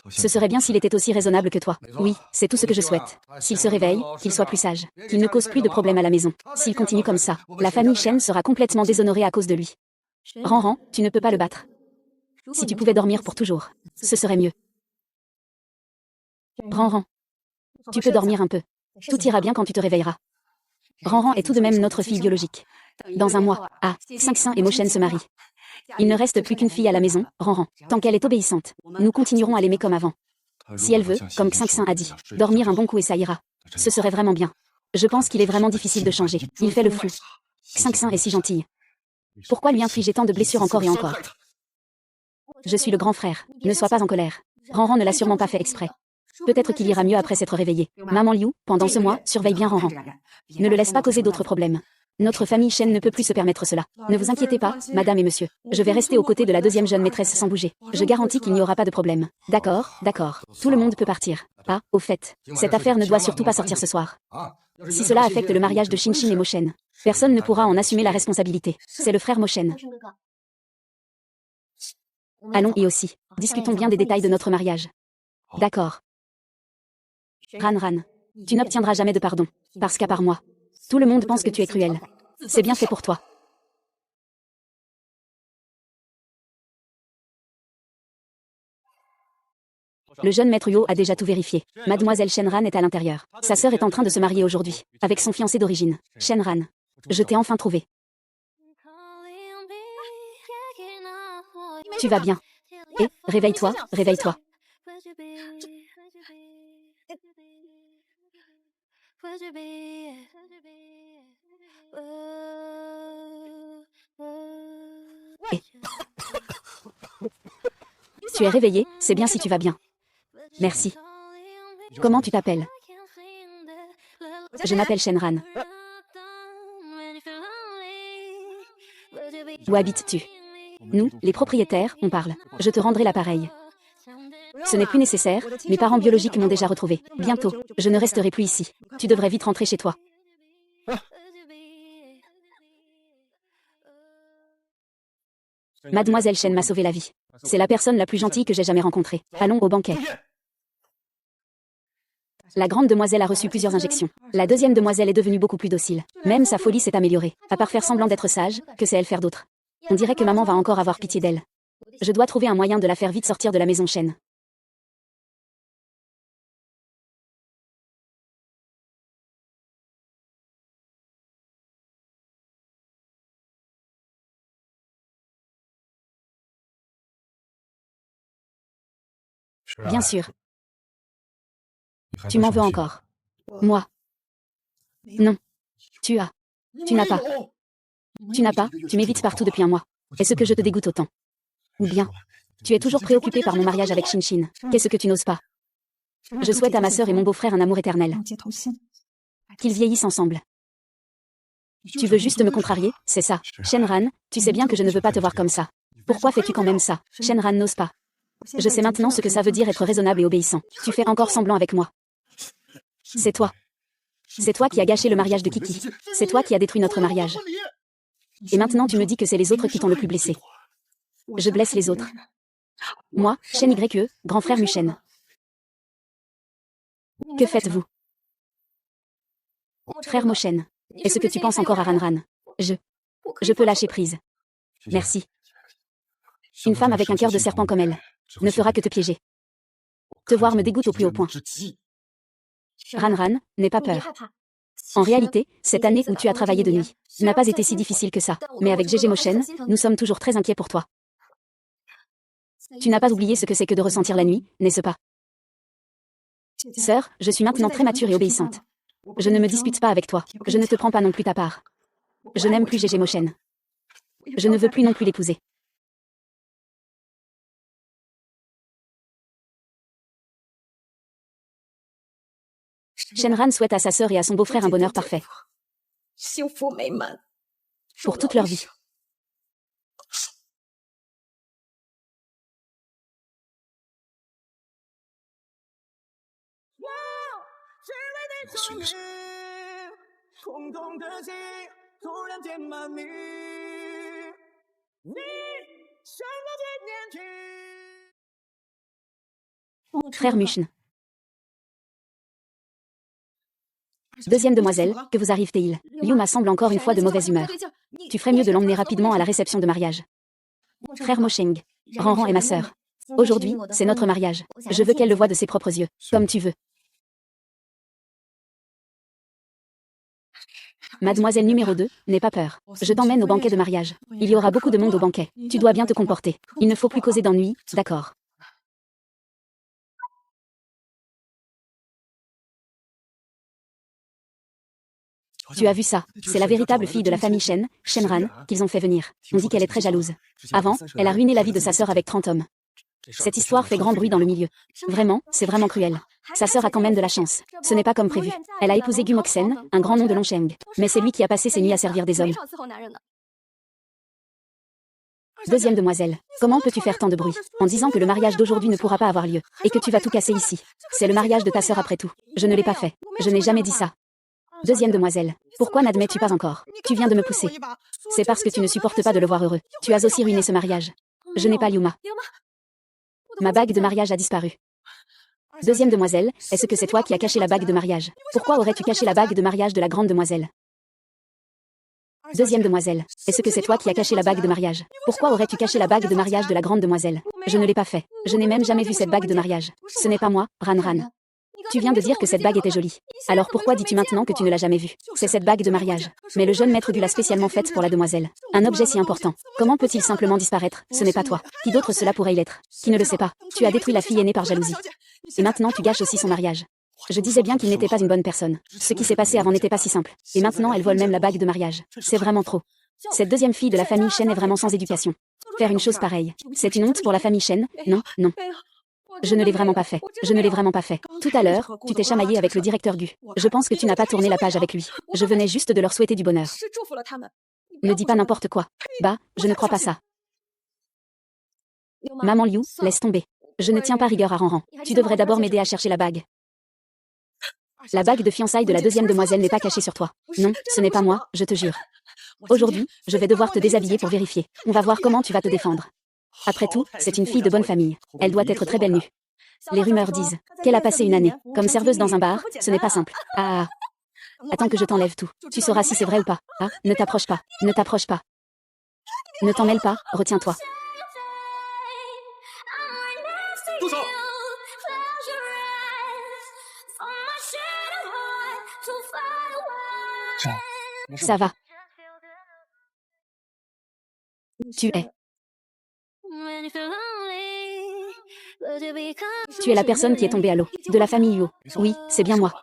Ce serait bien s'il était aussi raisonnable que toi. Oui, c'est tout ce que je souhaite. S'il se réveille, qu'il soit plus sage. Qu'il ne cause plus de problèmes à la maison. S'il continue comme ça, la famille Shen sera complètement déshonorée à cause de lui. Ranran, tu ne peux pas le battre. Si tu pouvais dormir pour toujours, ce serait mieux. Ranran, tu peux dormir un peu. Tout ira bien quand tu te réveilleras. Ranran est tout de même notre fille biologique. Dans un mois, Xinxin et Moshen se marient. Il ne reste plus qu'une fille à la maison, Ranran. Tant qu'elle est obéissante, nous continuerons à l'aimer comme avant. Si elle veut, comme Xinxin a dit, dormir un bon coup et ça ira. Ce serait vraiment bien. Je pense qu'il est vraiment difficile de changer. Il fait le fou. Xinxin est si gentille. Pourquoi lui infliger tant de blessures encore et encore? Je suis le grand frère. Ne sois pas en colère. Ranran ne l'a sûrement pas fait exprès. Peut-être qu'il ira mieux après s'être réveillé. Maman Liu, pendant ce mois, surveille bien Ranran. Ne le laisse pas causer d'autres problèmes. Notre famille Shen ne peut plus se permettre cela. Ne vous inquiétez pas, madame et monsieur. Je vais rester aux côtés de la deuxième jeune maîtresse sans bouger. Je garantis qu'il n'y aura pas de problème. D'accord, d'accord. Tout le monde peut partir. Ah, au fait, cette affaire ne doit surtout pas sortir ce soir. Si cela affecte le mariage de Shin et Moshen, personne ne pourra en assumer la responsabilité. C'est le frère Moshen. Allons et aussi, discutons bien des détails de notre mariage. D'accord. Ranran, tu n'obtiendras jamais de pardon, parce qu'à part moi, tout le monde pense que tu es cruel. C'est bien fait pour toi. Le jeune maître Yo a déjà tout vérifié. Mademoiselle Shenran est à l'intérieur. Sa sœur est en train de se marier aujourd'hui, avec son fiancé d'origine, Shenran. Je t'ai enfin trouvé. Tu vas bien. Et, réveille-toi, réveille-toi. Et... Tu es réveillé, c'est bien si tu vas bien. Merci. Comment tu t'appelles? Je m'appelle Shenran. Où habites-tu? Nous, les propriétaires, on parle. Je te rendrai l'appareil. Ce n'est plus nécessaire, mes parents biologiques m'ont déjà retrouvé. Bientôt, je ne resterai plus ici. Tu devrais vite rentrer chez toi. Mademoiselle Shen m'a sauvé la vie. C'est la personne la plus gentille que j'ai jamais rencontrée. Allons au banquet. La grande demoiselle a reçu plusieurs injections. La deuxième demoiselle est devenue beaucoup plus docile. Même sa folie s'est améliorée. À part faire semblant d'être sage, que sait-elle faire d'autre? On dirait que maman va encore avoir pitié d'elle. Je dois trouver un moyen de la faire vite sortir de la maison Shen. Bien sûr. Tu m'en veux encore. Moi. Non. Tu n'as pas. Tu m'évites partout depuis un mois. Est-ce que je te dégoûte autant? Ou bien, tu es toujours préoccupé par mon mariage avec Shin. Qu'est-ce que tu n'oses pas? Je souhaite à ma sœur et mon beau-frère un amour éternel. Qu'ils vieillissent ensemble. Tu veux juste me contrarier, c'est ça. Shenran, tu sais bien que je ne veux pas te voir comme ça. Pourquoi fais-tu quand même ça? Shenran n'ose pas. Je sais maintenant ce que ça veut dire être raisonnable et obéissant. Tu fais encore semblant avec moi. C'est toi. C'est toi qui as gâché le mariage de Kiki. C'est toi qui as détruit notre mariage. Et maintenant tu me dis que c'est les autres qui t'ont le plus blessé. Je blesse les autres. Moi, Shen YE, grand frère Mushen. Que faites-vous? Frère Moshen. Est-ce que tu penses encore à Ranran? Je peux lâcher prise. Merci. Une femme avec un cœur de serpent comme elle ne fera que te piéger. Te voir me dégoûte au plus haut point. Ranran, n'aie pas peur. En réalité, cette année où tu as travaillé de nuit n'a pas été si difficile que ça. Mais avec GG Moshen, nous sommes toujours très inquiets pour toi. Tu n'as pas oublié ce que c'est que de ressentir la nuit, n'est-ce pas? Sœur, je suis maintenant très mature et obéissante. Je ne me dispute pas avec toi. Je ne te prends pas non plus ta part. Je n'aime plus GG Moshen. Je ne veux plus non plus l'épouser. Shenran souhaite à sa sœur et à son beau-frère un bonheur parfait. Pour toute leur vie. Frère Mushen. Deuxième demoiselle, que vous arrive-t-il? Yuma semble encore une fois de mauvaise humeur. Tu ferais mieux de l'emmener rapidement à la réception de mariage. Frère Mosheng. Ranran est ma sœur. Aujourd'hui, c'est notre mariage. Je veux qu'elle le voie de ses propres yeux. Comme tu veux. Mademoiselle numéro 2, n'aie pas peur. Je t'emmène au banquet de mariage. Il y aura beaucoup de monde au banquet. Tu dois bien te comporter. Il ne faut plus causer d'ennui, d'accord? Tu as vu ça? C'est la véritable fille de la famille Shen, Shenran, qu'ils ont fait venir. On dit qu'elle est très jalouse. Avant, elle a ruiné la vie de sa sœur avec 30 hommes. Cette histoire fait grand bruit dans le milieu. Vraiment, c'est vraiment cruel. Sa sœur a quand même de la chance. Ce n'est pas comme prévu. Elle a épousé Gu Moksen, un grand nom de Longsheng. Mais c'est lui qui a passé ses nuits à servir des hommes. Deuxième demoiselle. Comment peux-tu faire tant de bruit en disant que le mariage d'aujourd'hui ne pourra pas avoir lieu et que tu vas tout casser ici? C'est le mariage de ta sœur après tout. Je ne l'ai pas fait. Je n'ai jamais dit ça. Deuxième demoiselle. Pourquoi n'admets-tu pas encore? Tu viens de me pousser. C'est parce que tu ne supportes pas de le voir heureux. Tu as aussi ruiné ce mariage. Je n'ai pas Yuma. Ma bague de mariage a disparu. Deuxième demoiselle, est-ce que c'est toi qui as caché la bague de mariage? Pourquoi aurais-tu caché la bague de mariage de la grande demoiselle? Deuxième demoiselle, est-ce que c'est toi qui as caché la bague de mariage? Pourquoi aurais-tu caché la bague de mariage de la grande demoiselle? Je ne l'ai pas fait. Je n'ai même jamais vu cette bague de mariage. Ce n'est pas moi, Ranran. Tu viens de dire que cette bague était jolie. Alors pourquoi dis-tu maintenant que tu ne l'as jamais vue? C'est cette bague de mariage. Mais le jeune maître dut l'a spécialement faite pour la demoiselle. Un objet si important. Comment peut-il simplement disparaître? Ce n'est pas toi. Qui d'autre cela pourrait y être? Qui ne le sait pas? Tu as détruit la fille aînée par jalousie. Et maintenant tu gâches aussi son mariage. Je disais bien qu'il n'était pas une bonne personne. Ce qui s'est passé avant n'était pas si simple. Et maintenant elle vole même la bague de mariage. C'est vraiment trop. Cette deuxième fille de la famille Shen est vraiment sans éducation. Faire une chose pareille, c'est une honte pour la famille Shen. Non, non. Je ne l'ai vraiment pas fait. Je ne l'ai vraiment pas fait. Tout à l'heure, tu t'es chamaillé avec le directeur Gu. Je pense que tu n'as pas tourné la page avec lui. Je venais juste de leur souhaiter du bonheur. Ne dis pas n'importe quoi. Bah, je ne crois pas ça. Maman Liu, laisse tomber. Je ne tiens pas rigueur à Ranran. Tu devrais d'abord m'aider à chercher la bague. La bague de fiançailles de la deuxième demoiselle n'est pas cachée sur toi. Non, ce n'est pas moi, je te jure. Aujourd'hui, je vais devoir te déshabiller pour vérifier. On va voir comment tu vas te défendre. Après tout, c'est une fille de bonne famille. Elle doit être très belle nue. Les rumeurs disent qu'elle a passé une année comme serveuse dans un bar. Ce n'est pas simple. Ah. Attends que je t'enlève tout. Tu sauras si c'est vrai ou pas. Ah, ne t'approche pas. Ne t'approche pas. Ne t'en mêle pas, retiens-toi. Ça va. Tu es. Tu es la personne qui est tombée à l'eau. De la famille Yo. Oui, c'est bien moi.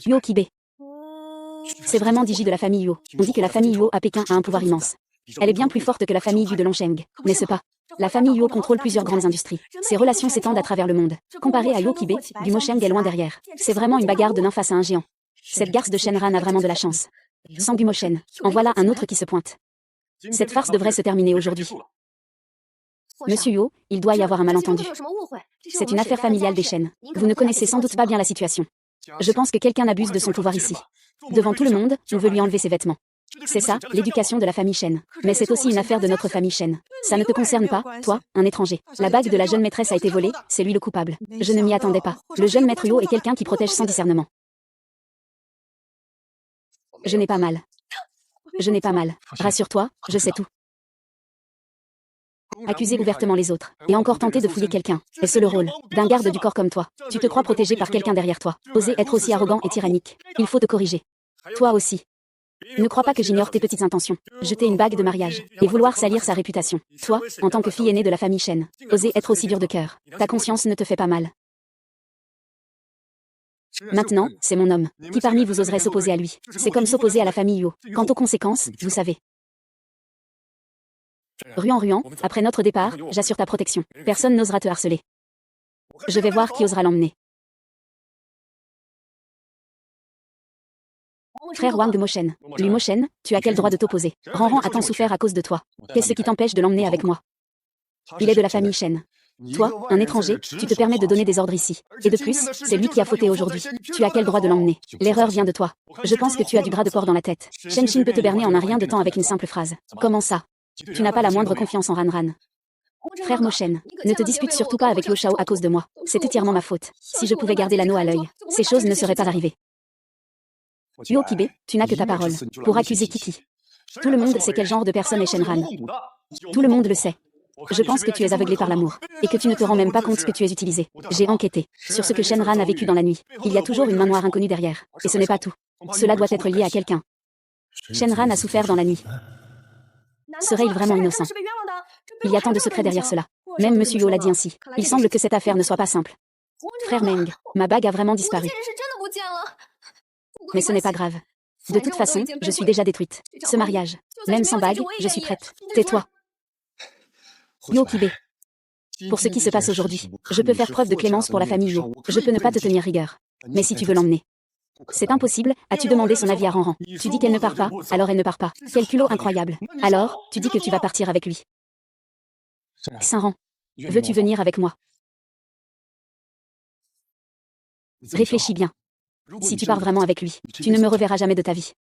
Yo Kibe. C'est vraiment Digi de la famille Yo. On dit que la famille Yo à Pékin a un pouvoir immense. Elle est bien plus forte que la famille Yu de Longsheng. N'est-ce pas? La famille Yo contrôle plusieurs grandes industries. Ses relations s'étendent à travers le monde. Comparé à Yo Kibe, du Mosheng est loin derrière. C'est vraiment une bagarre de nain face à un géant. Cette garce de Shenran a vraiment de la chance. Sans Gumoshen, en voilà un autre qui se pointe. Cette farce devrait se terminer aujourd'hui. Monsieur Yo, il doit y avoir un malentendu. C'est une affaire familiale des Shen. Vous ne connaissez sans doute pas bien la situation. Je pense que quelqu'un abuse de son pouvoir ici. Devant tout le monde, on veut lui enlever ses vêtements. C'est ça, l'éducation de la famille Shen. Mais c'est aussi une affaire de notre famille Shen. Ça ne te concerne pas, toi, un étranger. La bague de la jeune maîtresse a été volée, c'est lui le coupable. Je ne m'y attendais pas. Le jeune maître Yo est quelqu'un qui protège sans discernement. Je n'ai pas mal. Je n'ai pas mal. Rassure-toi, je sais tout. Accuser ouvertement les autres, et encore tenter de fouiller quelqu'un. Est-ce le rôle d'un garde du corps comme toi? Tu te crois protégé par quelqu'un derrière toi. Oser être aussi arrogant et tyrannique. Il faut te corriger. Toi aussi. Ne crois pas que j'ignore tes petites intentions. Jeter une bague de mariage, et vouloir salir sa réputation. Toi, en tant que fille aînée de la famille Shen, oser être aussi dur de cœur. Ta conscience ne te fait pas mal. Maintenant, c'est mon homme. Qui parmi vous oserait s'opposer à lui? C'est comme s'opposer à la famille Yo. Quant aux conséquences, vous savez. Ruan, après notre départ, j'assure ta protection. Personne n'osera te harceler. Je vais voir qui osera l'emmener. Frère Wang de Moshen. Lui Moshen, tu as quel droit de t'opposer? Ranran a tant souffert à cause de toi. Qu'est-ce qui t'empêche de l'emmener avec moi? Il est de la famille Shen. Toi, un étranger, tu te permets de donner des ordres ici. Et de plus, c'est lui qui a fauté aujourd'hui. Tu as quel droit de l'emmener? L'erreur vient de toi. Je pense que tu as du gras de porc dans la tête. Shen peut te berner en un rien de temps avec une simple phrase. Comment ça? Tu n'as pas la moindre confiance en Ranran. Frère Moshen, ne te dispute surtout pas avec Lo Shao à cause de moi. C'est entièrement ma faute. Si je pouvais garder l'anneau à l'œil, ces choses ne seraient pas arrivées. Yo Kibe, tu n'as que ta parole. Pour accuser Kiki. Tout le monde sait quel genre de personne est Shenran. Tout le monde le sait. Je pense que tu es aveuglé par l'amour, et que tu ne te rends même pas compte que tu es utilisé. J'ai enquêté sur ce que Shenran a vécu dans la nuit. Il y a toujours une main noire inconnue derrière, et ce n'est pas tout. Cela doit être lié à quelqu'un. Shenran a souffert dans la nuit. Serait-il vraiment innocent? Il y a tant de secrets derrière cela. Même Monsieur Yo l'a dit ainsi. Il semble que cette affaire ne soit pas simple. Frère Meng, ma bague a vraiment disparu. Mais ce n'est pas grave. De toute façon, je suis déjà détruite. Ce mariage, même sans bague, je suis prête. Tais-toi. Yo Kibe. Pour ce qui se passe aujourd'hui, je peux faire preuve de clémence pour la famille Yo. Je peux ne pas te tenir rigueur. Mais si tu veux l'emmener. C'est impossible, as-tu demandé son avis à Ranran? Tu dis qu'elle ne part pas, alors elle ne part pas. Quel culot incroyable. Alors, tu dis que tu vas partir avec lui. Saint-Ran, veux-tu venir avec moi? Réfléchis bien. Si tu pars vraiment avec lui, tu ne me reverras jamais de ta vie.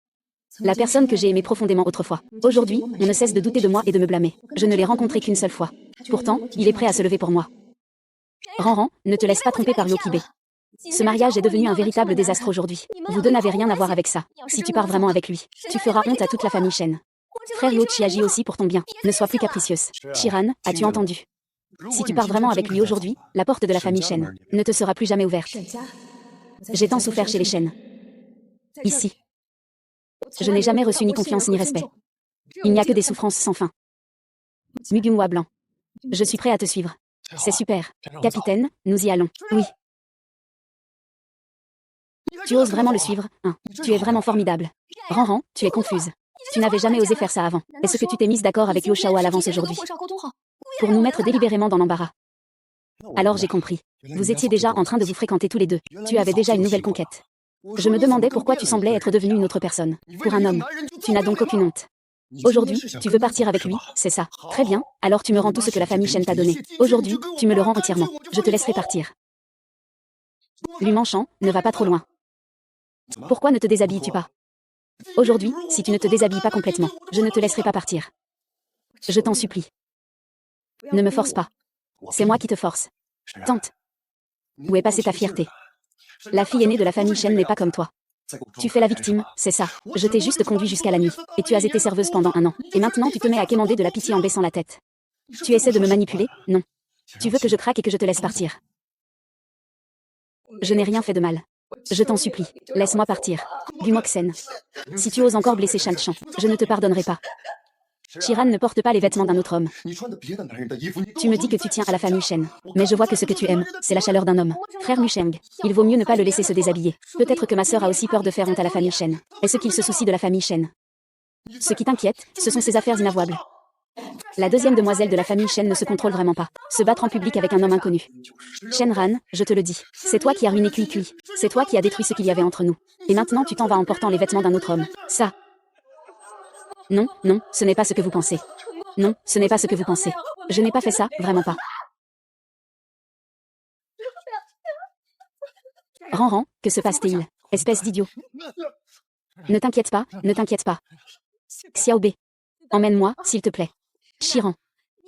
La personne que j'ai aimée profondément autrefois. Aujourd'hui, on ne cesse de douter de moi et de me blâmer. Je ne l'ai rencontré qu'une seule fois. Pourtant, il est prêt à se lever pour moi. Ranran, ne te laisse pas tromper par Yo Kibe. Ce mariage est devenu un véritable désastre aujourd'hui. Vous deux n'avez rien à voir avec ça. Si tu pars vraiment avec lui, tu feras honte à toute la famille Shen. Frère Yo Chi agit aussi pour ton bien. Ne sois plus capricieuse. Chiran, as-tu entendu? Si tu pars vraiment avec lui aujourd'hui, la porte de la famille Shen ne te sera plus jamais ouverte. J'ai tant souffert chez les Shen. Ici. Je n'ai jamais reçu ni confiance ni respect. Il n'y a que des souffrances sans fin. Mugimuwa blanc. Je suis prêt à te suivre. C'est super. Capitaine, nous y allons. Oui. Tu oses vraiment le suivre, hein. Tu es vraiment formidable. Ranran, tu es confuse. Tu n'avais jamais osé faire ça avant. Est-ce que tu t'es mise d'accord avec Yo Shao à l'avance aujourd'hui? Pour nous mettre délibérément dans l'embarras. Alors j'ai compris. Vous étiez déjà en train de vous fréquenter tous les deux. Tu avais déjà une nouvelle conquête. Je me demandais pourquoi tu semblais être devenue une autre personne. Pour un homme. Tu n'as donc aucune honte. Aujourd'hui, tu veux partir avec lui, c'est ça. Très bien, alors tu me rends tout ce que la famille Shen t'a donné. Aujourd'hui, tu me le rends entièrement. Je te laisserai partir. Lui manchant, ne va pas trop loin. Pourquoi ne te déshabilles-tu pas? Aujourd'hui, si tu ne te déshabilles pas complètement, je ne te laisserai pas partir. Je t'en supplie. Ne me force pas. C'est moi qui te force. Tente. Où est passée ta fierté? La fille aînée de la famille Shen n'est pas comme toi. Tu fais la victime, c'est ça. Je t'ai juste conduit jusqu'à la nuit. Et tu as été serveuse pendant 1 an. Et maintenant tu te mets à quémander de la pitié en baissant la tête. Tu essaies de me manipuler? Non. Tu veux que je craque et que je te laisse partir. Je n'ai rien fait de mal. Je t'en supplie, laisse-moi partir. Gumoxen. Si tu oses encore blesser Shan-chan, je ne te pardonnerai pas. Shiran ne porte pas les vêtements d'un autre homme. Tu me dis que tu tiens à la famille Shen. Mais je vois que ce que tu aimes, c'est la chaleur d'un homme. Frère Musheng, il vaut mieux ne pas le laisser se déshabiller. Peut-être que ma sœur a aussi peur de faire honte à la famille Shen. Est-ce qu'il se soucie de la famille Shen? Ce qui t'inquiète, ce sont ses affaires inavouables. La deuxième demoiselle de la famille Shen ne se contrôle vraiment pas. Se battre en public avec un homme inconnu. Shenran, je te le dis, c'est toi qui as ruiné Kui. C'est toi qui as détruit ce qu'il y avait entre nous. Et maintenant tu t'en vas en portant les vêtements d'un autre homme. Ça. Non, non, ce n'est pas ce que vous pensez. Non, ce n'est pas ce que vous pensez. Je n'ai pas fait ça, vraiment pas. Ranran, que se passe-t-il? Espèce d'idiot. Ne t'inquiète pas, ne t'inquiète pas. Xiaobei. Emmène-moi, s'il te plaît. Chiran.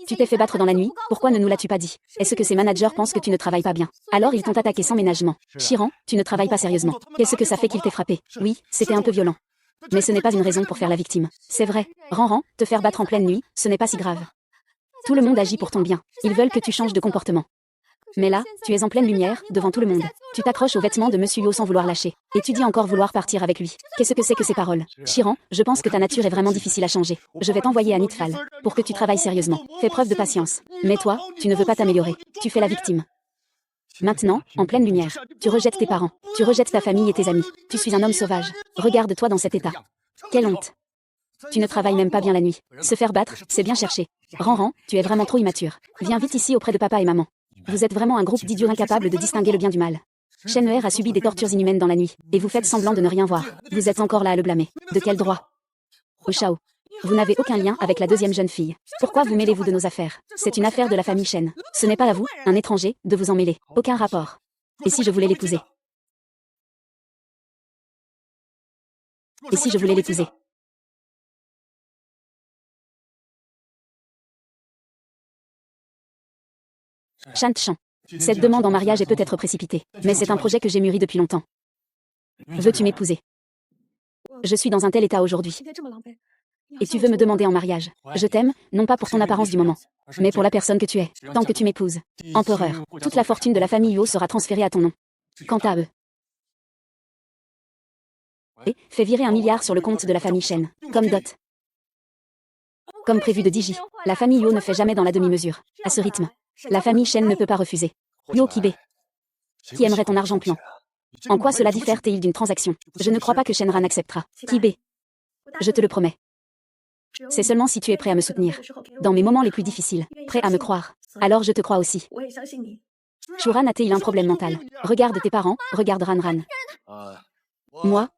Tu t'es fait battre dans la nuit, pourquoi ne nous l'as-tu pas dit? Est-ce que ces managers pensent que tu ne travailles pas bien? Alors ils t'ont attaqué sans ménagement. Chiran, tu ne travailles pas sérieusement. Qu'est-ce que ça fait qu'il t'ait frappé? Oui, c'était un peu violent. Mais ce n'est pas une raison pour faire la victime. C'est vrai. Ranran, te faire battre en pleine nuit, ce n'est pas si grave. Tout le monde agit pour ton bien. Ils veulent que tu changes de comportement. Mais là, tu es en pleine lumière, devant tout le monde. Tu t'accroches aux vêtements de Monsieur Yo sans vouloir lâcher. Et tu dis encore vouloir partir avec lui. Qu'est-ce que c'est que ces paroles? Chiran, je pense que ta nature est vraiment difficile à changer. Je vais t'envoyer à Nidfal, pour que tu travailles sérieusement. Fais preuve de patience. Mais toi, tu ne veux pas t'améliorer. Tu fais la victime. Maintenant, en pleine lumière, tu rejettes tes parents. Tu rejettes ta famille et tes amis. Tu suis un homme sauvage. Regarde-toi dans cet état. Quelle honte. Tu ne travailles même pas bien la nuit. Se faire battre, c'est bien cherché. Ranran, tu es vraiment trop immature. Viens vite ici auprès de papa et maman. Vous êtes vraiment un groupe d'idiots incapables de distinguer le bien du mal. Shenhe a subi des tortures inhumaines dans la nuit, et vous faites semblant de ne rien voir. Vous êtes encore là à le blâmer. De quel droit? Oshao. Vous n'avez aucun lien avec la deuxième jeune fille. Pourquoi vous mêlez-vous de nos affaires? C'est une affaire de la famille Shen. Ce n'est pas à vous, un étranger, de vous en mêler. Aucun rapport. Et si je voulais l'épouser? Et si je voulais l'épouser? Shan-chan. Cette demande en mariage est peut-être précipitée, mais c'est un projet que j'ai mûri depuis longtemps. Veux-tu m'épouser? Je suis dans un tel état aujourd'hui. Et tu veux me demander en mariage? Je t'aime, non pas pour ton apparence du moment, mais pour la personne que tu es. Tant que tu m'épouses. Empereur, toute la fortune de la famille Yo sera transférée à ton nom. Quant à eux. Et fais virer 1 milliard sur le compte de la famille Shen, comme dot. Comme prévu de Diji, la famille Yo ne fait jamais dans la demi-mesure. À ce rythme, la famille Shen ne peut pas refuser. Yo Kibe. Qui aimerait ton argent-plan? En quoi cela diffère-t-il d'une transaction? Je ne crois pas que Shenran acceptera. Kibe. Je te le promets. C'est seulement si tu es prêt à me soutenir. Dans mes moments les plus difficiles, prêt à me croire. Alors je te crois aussi. Shuran a-t-il un problème mental? Regarde tes parents, regarde Ranran. Moi,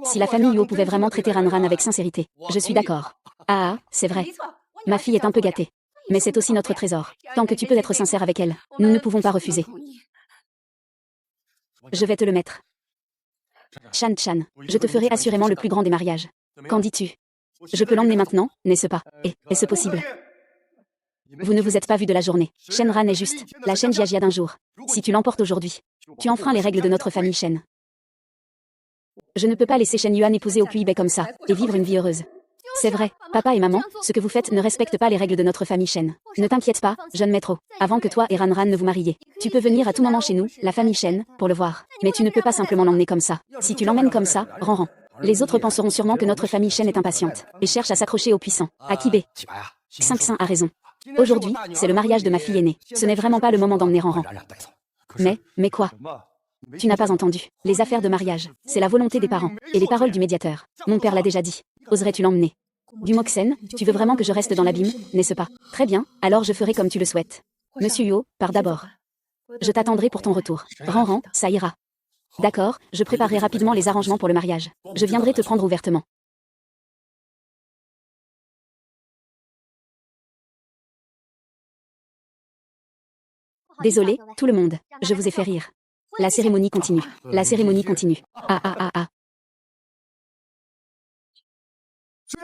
Si la famille Yo pouvait vraiment traiter Ranran avec sincérité, je suis d'accord. C'est vrai. Ma fille est un peu gâtée. Mais c'est aussi notre trésor. Tant que tu peux être sincère avec elle, nous ne pouvons pas refuser. Je vais te le mettre. Shan-chan, je te ferai assurément le plus grand des mariages. Qu'en dis-tu? Je peux l'emmener maintenant, n'est-ce pas? Est-ce possible? Vous ne vous êtes pas vu de la journée. Shenran est juste, la Shen Jiajia d'un jour. Si tu l'emportes aujourd'hui, tu enfreins les règles de notre famille Shen. Je ne peux pas laisser Shen Yuan épouser au Kui comme ça, et vivre une vie heureuse. C'est vrai, papa et maman, ce que vous faites ne respecte pas les règles de notre famille Shen. Ne t'inquiète pas, jeune maître. Avant que toi et Ranran ne vous mariez, tu peux venir à tout moment chez nous, la famille Shen, pour le voir. Mais tu ne peux pas simplement l'emmener comme ça. Si tu l'emmènes comme ça, Ranran, les autres penseront sûrement que notre famille Shen est impatiente et cherche à s'accrocher aux puissants. Akibé. Xinxin a raison. Aujourd'hui, c'est le mariage de ma fille aînée. Ce n'est vraiment pas le moment d'emmener Ranran. Mais quoi? Tu n'as pas entendu. Les affaires de mariage, c'est la volonté des parents et les paroles du médiateur. Mon père l'a déjà dit. Oserais-tu l'emmener? Gumoxen, tu veux vraiment que je reste dans l'abîme, n'est-ce pas? Très bien, alors je ferai comme tu le souhaites. Monsieur Huo, pars d'abord. Je t'attendrai pour ton retour. Ranran, ça ira. D'accord, je préparerai rapidement les arrangements pour le mariage. Je viendrai te prendre ouvertement. Désolé, tout le monde, je vous ai fait rire. La cérémonie continue. La cérémonie continue. Ah ah ah ah.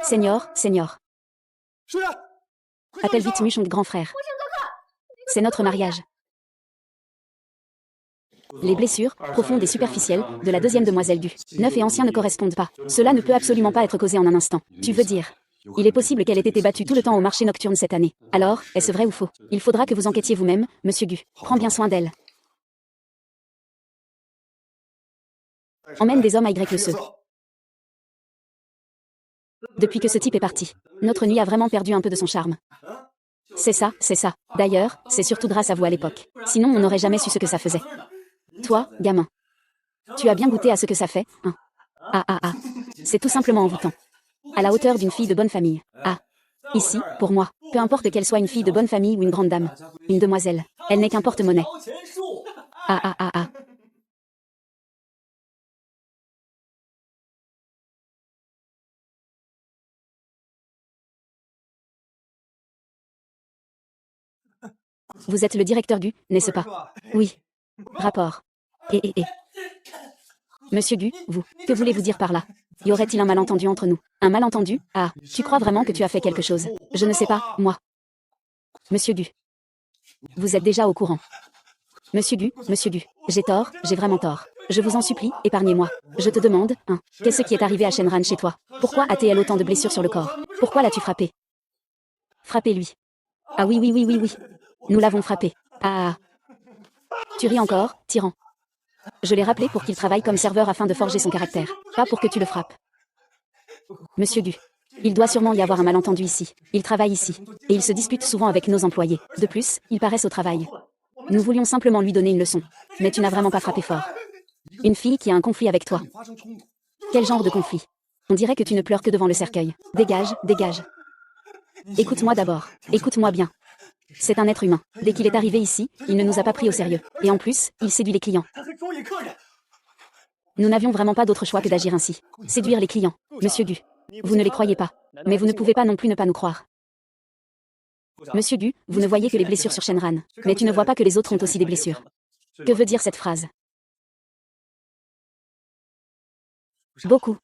Seigneur, Seigneur. Appelle vite Mushong grand frère. C'est notre mariage. Les blessures, profondes et superficielles, de la deuxième demoiselle du neuf et ancien ne correspondent pas. Cela ne peut absolument pas être causé en un instant. Tu veux dire? Il est possible qu'elle ait été battue tout le temps au marché nocturne cette année. Alors, est-ce vrai ou faux? Il faudra que vous enquêtiez vous-même, monsieur Gu. Prends bien soin d'elle. Emmène des hommes à Y. Depuis que ce type est parti, notre nuit a vraiment perdu un peu de son charme. C'est ça, c'est ça. D'ailleurs, c'est surtout grâce à vous à l'époque. Sinon on n'aurait jamais su ce que ça faisait. Toi, gamin. Tu as bien goûté à ce que ça fait, hein? Ah ah ah. C'est tout simplement envoûtant. À la hauteur d'une fille de bonne famille. Ah. Ici, pour moi, peu importe qu'elle soit une fille de bonne famille ou une grande dame. Une demoiselle. Elle n'est qu'un porte-monnaie. Ah ah ah ah. Vous êtes le directeur Gu, n'est-ce pas? Oui. Rapport. Et. Monsieur Gu, vous, que voulez-vous dire par là? Y aurait-il un malentendu entre nous? Un malentendu? Ah, tu crois vraiment que tu as fait quelque chose? Je ne sais pas, moi. Monsieur Gu. Vous êtes déjà au courant. Monsieur Gu, j'ai tort, j'ai vraiment tort. Je vous en supplie, épargnez-moi. Je te demande, qu'est-ce qui est arrivé à Shenran chez toi? Pourquoi a-t-elle autant de blessures sur le corps? Pourquoi l'as-tu frappé? Frappez-lui. Ah oui. Nous l'avons frappé. Ah. Tu ris encore, tyran. Je l'ai rappelé pour qu'il travaille comme serveur afin de forger son caractère, pas pour que tu le frappes. Monsieur Gu. Il doit sûrement y avoir un malentendu ici. Il travaille ici. Et il se dispute souvent avec nos employés. De plus, ils paraissent au travail. Nous voulions simplement lui donner une leçon. Mais tu n'as vraiment pas frappé fort. Une fille qui a un conflit avec toi. Quel genre de conflit? On dirait que tu ne pleures que devant le cercueil. Dégage, dégage. Écoute-moi d'abord. Écoute-moi bien. C'est un être humain. Dès qu'il est arrivé ici, il ne nous a pas pris au sérieux. Et en plus, il séduit les clients. Nous n'avions vraiment pas d'autre choix que d'agir ainsi. Séduire les clients. Monsieur Gu. Vous ne les croyez pas. Mais vous ne pouvez pas non plus ne pas nous croire. Monsieur Gu, vous ne voyez que les blessures sur Shenran. Mais tu ne vois pas que les autres ont aussi des blessures. Que veut dire cette phrase? Beaucoup.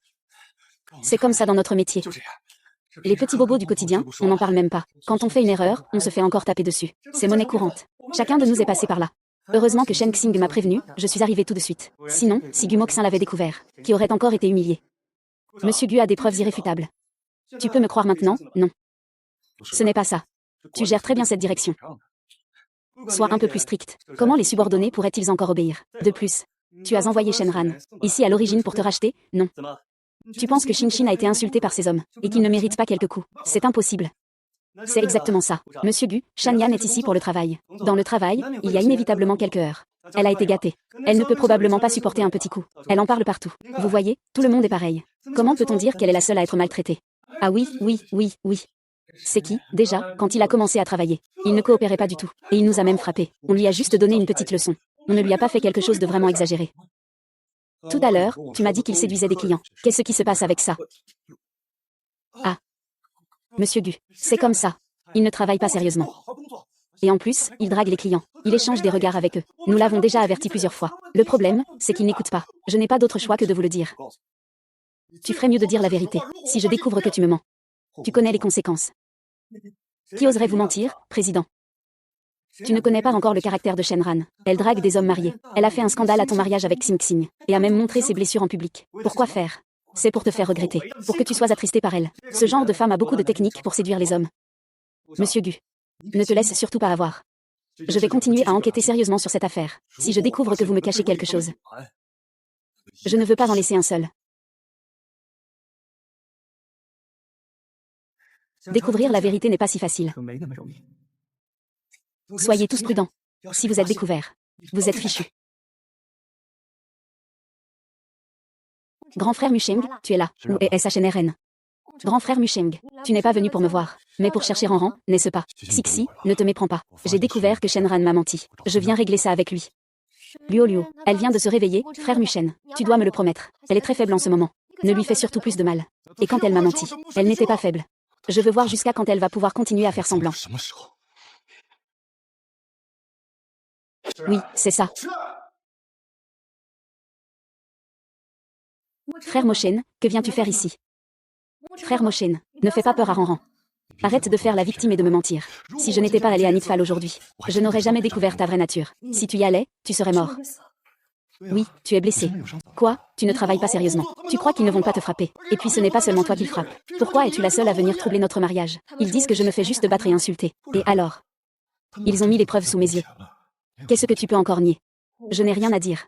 C'est comme ça dans notre métier. Les petits bobos du quotidien, on n'en parle même pas. Quand on fait une erreur, on se fait encore taper dessus. C'est monnaie courante. Chacun de nous est passé par là. Heureusement que Shen Xing m'a prévenu, je suis arrivé tout de suite. Sinon, si Gumoxin l'avait découvert, qui aurait encore été humilié. Monsieur Gu a des preuves irréfutables. Tu peux me croire maintenant? Non. Ce n'est pas ça. Tu gères très bien cette direction. Sois un peu plus strict. Comment les subordonnés pourraient-ils encore obéir? De plus, tu as envoyé Shenran ici à l'origine pour te racheter? Non. Tu penses que Shinshin a été insulté par ces hommes, et qu'il ne mérite pas quelques coups? C'est impossible. C'est exactement ça. Monsieur Gu, Shanyan est ici pour le travail. Dans le travail, il y a inévitablement quelques heures. Elle a été gâtée. Elle ne peut probablement pas supporter un petit coup. Elle en parle partout. Vous voyez, tout le monde est pareil. Comment peut-on dire qu'elle est la seule à être maltraitée? Ah oui. C'est qui, déjà, quand il a commencé à travailler? Il ne coopérait pas du tout. Et il nous a même frappés. On lui a juste donné une petite leçon. On ne lui a pas fait quelque chose de vraiment exagéré. Tout à l'heure, tu m'as dit qu'il séduisait des clients. Qu'est-ce qui se passe avec ça? Ah. Monsieur Gu, c'est comme ça. Il ne travaille pas sérieusement. Et en plus, il drague les clients. Il échange des regards avec eux. Nous l'avons déjà averti plusieurs fois. Le problème, c'est qu'il n'écoute pas. Je n'ai pas d'autre choix que de vous le dire. Tu ferais mieux de dire la vérité, si je découvre que tu me mens. Tu connais les conséquences. Qui oserait vous mentir, président? Tu ne connais pas encore le caractère de Shenran. Elle drague des hommes mariés. Elle a fait un scandale à ton mariage avec Xing Xing, et a même montré ses blessures en public. Pourquoi faire? C'est pour te faire regretter, pour que tu sois attristé par elle. Ce genre de femme a beaucoup de techniques pour séduire les hommes. Monsieur Gu, ne te laisse surtout pas avoir. Je vais continuer à enquêter sérieusement sur cette affaire. Si je découvre que vous me cachez quelque chose, je ne veux pas en laisser un seul. Découvrir la vérité n'est pas si facile. Soyez tous prudents. Si vous êtes découverts, vous êtes fichus. Grand frère Musheng, tu es là. Où est SHNRN? Grand frère Musheng, tu n'es pas venu pour me voir, mais pour chercher Ranran, n'est-ce pas? Xixi, ne te méprends pas. J'ai découvert que Shenran m'a menti. Je viens régler ça avec lui. Luo Luo, elle vient de se réveiller, frère Mushen. Tu dois me le promettre. Elle est très faible en ce moment. Ne lui fais surtout plus de mal. Et quand elle m'a menti, elle n'était pas faible. Je veux voir jusqu'à quand elle va pouvoir continuer à faire semblant. Oui, c'est ça. Frère Moshen, que viens-tu faire ici? Frère Moshen, ne fais pas peur à Ranran. Arrête de faire la victime et de me mentir. Si je n'étais pas allé à Nidfal aujourd'hui, je n'aurais jamais découvert ta vraie nature. Si tu y allais, tu serais mort. Oui, tu es blessé. Quoi? Tu ne travailles pas sérieusement. Tu crois qu'ils ne vont pas te frapper. Et puis ce n'est pas seulement toi qu'ils frappent. Pourquoi es-tu la seule à venir troubler notre mariage? Ils disent que je me fais juste battre et insulter. Et alors? Ils ont mis les preuves sous mes yeux. Qu'est-ce que tu peux encore nier? Je n'ai rien à dire.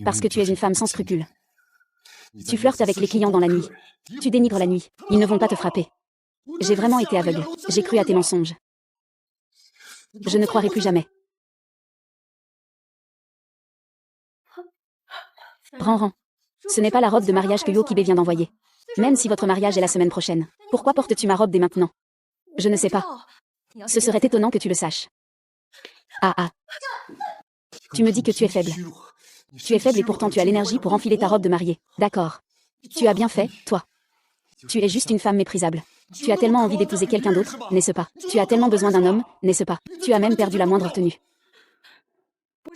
Parce que tu es une femme sans scrupules. Tu flirtes avec les clients dans la nuit. Tu dénigres la nuit. Ils ne vont pas te frapper. J'ai vraiment été aveugle. J'ai cru à tes mensonges. Je ne croirai plus jamais. Ranran. Ce n'est pas la robe de mariage que Yokibe vient d'envoyer. Même si votre mariage est la semaine prochaine. Pourquoi portes-tu ma robe dès maintenant? Je ne sais pas. Ce serait étonnant que tu le saches. Ah ah. Tu me dis que tu es faible. Tu es faible et pourtant tu as l'énergie pour enfiler ta robe de mariée. D'accord. Tu as bien fait, toi. Tu es juste une femme méprisable. Tu as tellement envie d'épouser quelqu'un d'autre, n'est-ce pas? Tu as tellement besoin d'un homme, n'est-ce pas? Tu as même perdu la moindre tenue.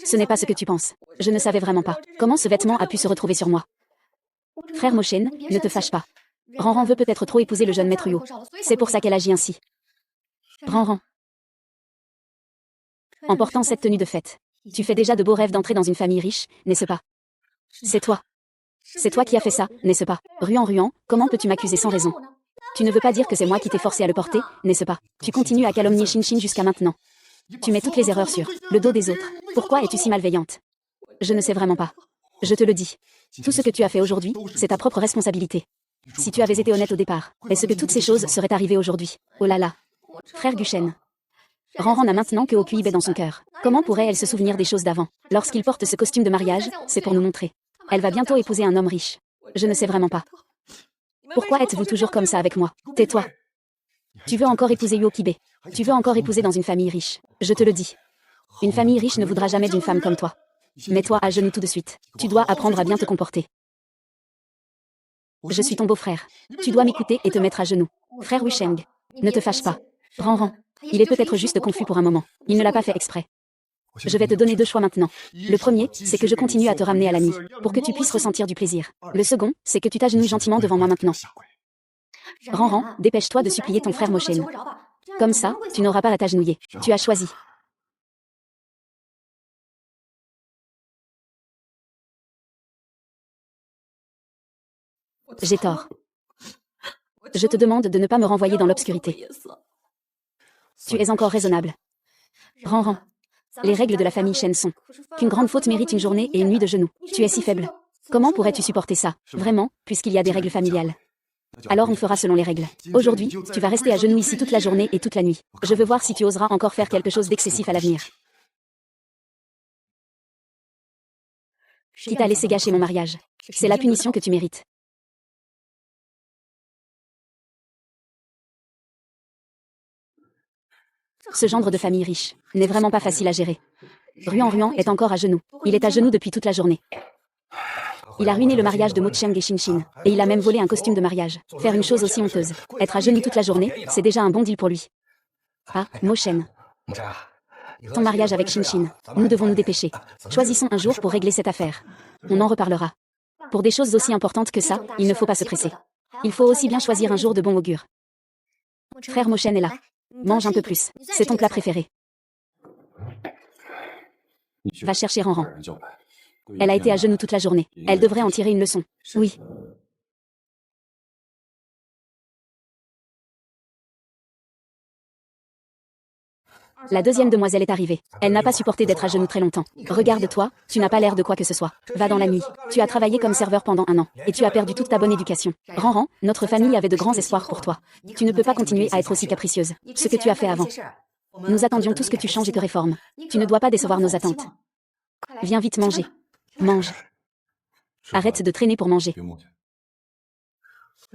Ce n'est pas ce que tu penses. Je ne savais vraiment pas. Comment ce vêtement a pu se retrouver sur moi? Frère Moshen, ne te fâche pas. Ranran veut peut-être trop épouser le jeune maître Yo. C'est pour ça qu'elle agit ainsi. Ranran. En portant cette tenue de fête, tu fais déjà de beaux rêves d'entrer dans une famille riche, n'est-ce pas? C'est toi. C'est toi qui as fait ça, n'est-ce pas? Ruan, comment peux-tu m'accuser sans raison? Tu ne veux pas dire que c'est moi qui t'ai forcé à le porter, n'est-ce pas? Tu continues à calomnier Shinshin jusqu'à maintenant. Tu mets toutes les erreurs sur le dos des autres. Pourquoi es-tu si malveillante? Je ne sais vraiment pas. Je te le dis. Tout ce que tu as fait aujourd'hui, c'est ta propre responsabilité. Si tu avais été honnête au départ, est-ce que toutes ces choses seraient arrivées aujourd'hui? Oh là là. Frère Gushen. Ranran n'a maintenant que Okuibe dans son cœur. Comment pourrait-elle se souvenir des choses d'avant? Lorsqu'il porte ce costume de mariage, c'est pour nous montrer. Elle va bientôt épouser un homme riche. Je ne sais vraiment pas. Pourquoi êtes-vous toujours comme ça avec moi? Tais-toi. Tu veux encore épouser Yokibe. Tu veux encore épouser dans une famille riche. Je te le dis. Une famille riche ne voudra jamais d'une femme comme toi. Mets-toi à genoux tout de suite. Tu dois apprendre à bien te comporter. Je suis ton beau-frère. Tu dois m'écouter et te mettre à genoux. Frère Wisheng. Ne te fâche pas. Ranran. Il est peut-être juste confus pour un moment. Il ne l'a pas fait exprès. Je vais te donner deux choix maintenant. Le premier, c'est que je continue à te ramener à la nuit, pour que tu puisses ressentir du plaisir. Le second, c'est que tu t'agenouilles gentiment devant moi maintenant. Ranran, dépêche-toi de supplier ton frère Moshen. Comme ça, tu n'auras pas à t'agenouiller. Tu as choisi. J'ai tort. Je te demande de ne pas me renvoyer dans l'obscurité. Tu es encore raisonnable. Ranran. Les règles de la famille Shen sont qu'une grande faute mérite une journée et une nuit de genoux. Tu es si faible. Comment pourrais-tu supporter ça? Vraiment, puisqu'il y a des règles familiales. Alors on fera selon les règles. Aujourd'hui, tu vas rester à genoux ici toute la journée et toute la nuit. Je veux voir si tu oseras encore faire quelque chose d'excessif à l'avenir. Qui t'a laissé gâcher mon mariage. C'est la punition que tu mérites. Ce genre de famille riche n'est vraiment pas facile à gérer. Ruan est encore à genoux. Il est à genoux depuis toute la journée. Il a ruiné le mariage de Mo Cheng et Shinshin. Et il a même volé un costume de mariage. Faire une chose aussi honteuse. Être à genoux toute la journée, c'est déjà un bon deal pour lui. Ah, Mo Shen. Ton mariage avec Shinshin. Nous devons nous dépêcher. Choisissons un jour pour régler cette affaire. On en reparlera. Pour des choses aussi importantes que ça, il ne faut pas se presser. Il faut aussi bien choisir un jour de bon augure. Frère Moshen est là. Mange un peu plus. C'est ton plat préféré. Va chercher Ranran. Elle a été à genoux toute la journée. Elle devrait en tirer une leçon. Oui. La deuxième demoiselle est arrivée. Elle n'a pas supporté d'être à genoux très longtemps. Regarde-toi, tu n'as pas l'air de quoi que ce soit. Va dans la nuit. Tu as travaillé comme serveur pendant 1 an, et tu as perdu toute ta bonne éducation. Ranran, notre famille avait de grands espoirs pour toi. Tu ne peux pas continuer à être aussi capricieuse. Ce que tu as fait avant. Nous attendions tous que tu changes et te réformes. Tu ne dois pas décevoir nos attentes. Viens vite manger. Mange. Arrête de traîner pour manger.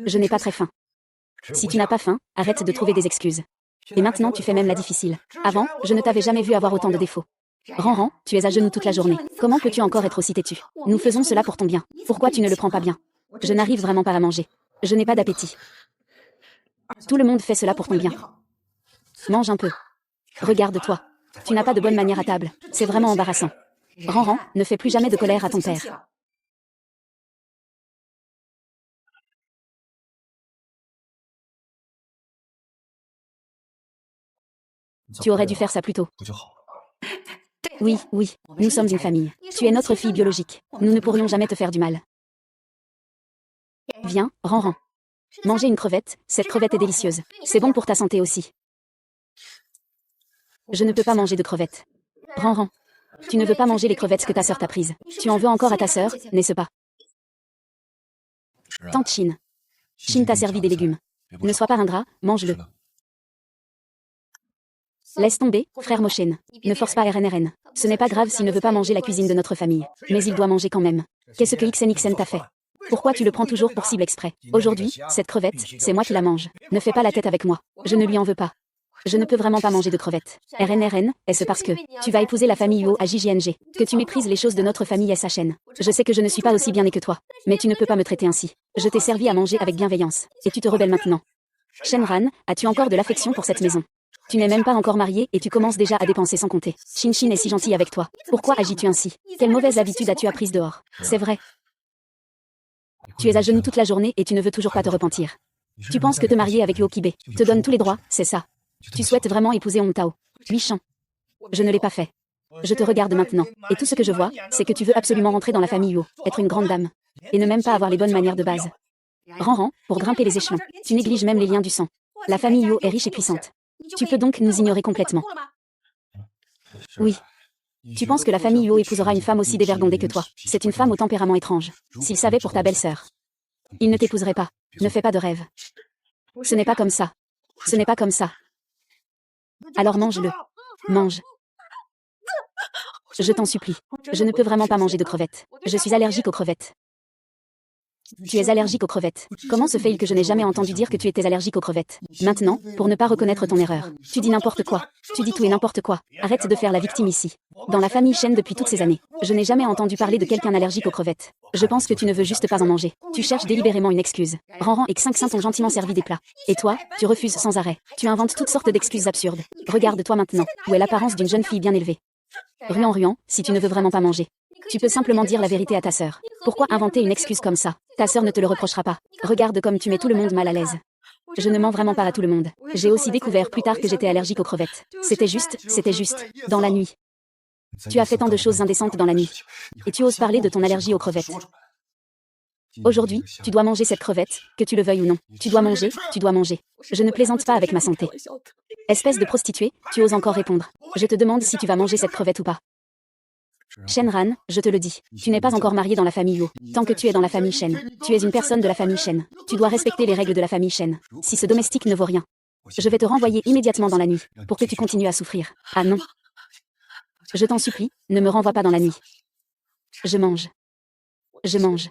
Je n'ai pas très faim. Si tu n'as pas faim, arrête de trouver des excuses. Et maintenant tu fais même la difficile. Avant, je ne t'avais jamais vu avoir autant de défauts. Ranran, tu es à genoux toute la journée. Comment peux-tu encore être aussi têtu? Nous faisons cela pour ton bien. Pourquoi tu ne le prends pas bien? Je n'arrive vraiment pas à manger. Je n'ai pas d'appétit. Tout le monde fait cela pour ton bien. Mange un peu. Regarde-toi. Tu n'as pas de bonne manière à table. C'est vraiment embarrassant. Ranran, ne fais plus jamais de colère à ton père. Tu aurais dû faire ça plus tôt. Oui, oui, nous sommes une famille. Tu es notre fille biologique. Nous ne pourrions jamais te faire du mal. Viens, Ranran. Manger une crevette, cette crevette est délicieuse. C'est bon pour ta santé aussi. Je ne peux pas manger de crevettes. Ranran. Tu ne veux pas manger les crevettes que ta sœur t'a prises. Tu en veux encore à ta sœur, n'est-ce pas? Tante Chine. Chine t'a servi des légumes. Ne sois pas ingrat, mange-le. Laisse tomber, frère Moshen. Ne force pas RNRN. Ce n'est pas grave s'il ne veut pas manger la cuisine de notre famille. Mais il doit manger quand même. Qu'est-ce que XNXN t'a fait? Pourquoi tu le prends toujours pour cible exprès? Aujourd'hui, cette crevette, c'est moi qui la mange. Ne fais pas la tête avec moi. Je ne lui en veux pas. Je ne peux vraiment pas manger de crevettes. RNRN, est-ce parce que tu vas épouser la famille Yo à JJNG, que tu méprises les choses de notre famille SHN? Je sais que je ne suis pas aussi bien née que toi, mais tu ne peux pas me traiter ainsi. Je t'ai servi à manger avec bienveillance, et tu te rebelles maintenant. Shenran, as-tu encore de l'affection pour cette maison? Tu n'es même pas encore marié et tu commences déjà à dépenser sans compter. Shin est si gentil avec toi. Pourquoi agis-tu ainsi? Quelle mauvaise habitude as-tu apprise dehors? C'est vrai. Tu es à genoux toute la journée et tu ne veux toujours pas te repentir. Tu penses que te marier avec Yokibe te donne tous les droits, c'est ça. Tu souhaites vraiment épouser Hong Tao. Huichan. Je ne l'ai pas fait. Je te regarde maintenant, et tout ce que je vois, c'est que tu veux absolument rentrer dans la famille Yo, être une grande dame, et ne même pas avoir les bonnes manières de base. Ranran, pour grimper les échelons, tu négliges même les liens du sang. La famille Yo est riche et puissante. Tu peux donc nous ignorer complètement. Oui. Tu penses que la famille Yo épousera une femme aussi dévergondée que toi. C'est une femme au tempérament étrange. S'il savait pour ta belle-sœur, il ne t'épouserait pas. Ne fais pas de rêve. Ce n'est pas comme ça. Ce n'est pas comme ça. Alors mange-le. Mange. Je t'en supplie. Je ne peux vraiment pas manger de crevettes. Je suis allergique aux crevettes. Tu es allergique aux crevettes. Comment se fait-il que je n'ai jamais entendu dire que tu étais allergique aux crevettes? Maintenant, pour ne pas reconnaître ton erreur, tu dis n'importe quoi. Tu dis tout et n'importe quoi. Arrête de faire la victime ici. Dans la famille Shen depuis toutes ces années, je n'ai jamais entendu parler de quelqu'un allergique aux crevettes. Je pense que tu ne veux juste pas en manger. Tu cherches délibérément une excuse. Ranran et Xinxin t'ont gentiment servi des plats. Et toi, tu refuses sans arrêt. Tu inventes toutes sortes d'excuses absurdes. Regarde-toi maintenant, où est l'apparence d'une jeune fille bien élevée. Ruan, si tu ne veux vraiment pas manger. Tu peux simplement dire la vérité à ta sœur. Pourquoi inventer une excuse comme ça? Ta sœur ne te le reprochera pas. Regarde comme tu mets tout le monde mal à l'aise. Je ne mens vraiment pas à tout le monde. J'ai aussi découvert plus tard que j'étais allergique aux crevettes. C'était juste, dans la nuit. Tu as fait tant de choses indécentes dans la nuit. Et tu oses parler de ton allergie aux crevettes. Aujourd'hui, tu dois manger cette crevette, que tu le veuilles ou non. Tu dois manger, tu dois manger. Je ne plaisante pas avec ma santé. Espèce de prostituée, tu oses encore répondre. Je te demande si tu vas manger cette crevette ou pas. Shenran, je te le dis, tu n'es pas encore marié dans la famille Yo. Tant que tu es dans la famille Shen, tu es une personne de la famille Shen. Tu dois respecter les règles de la famille Shen. Si ce domestique ne vaut rien, je vais te renvoyer immédiatement dans la nuit, pour que tu continues à souffrir. Ah non. Je t'en supplie, ne me renvoie pas dans la nuit. Je mange. Je mange.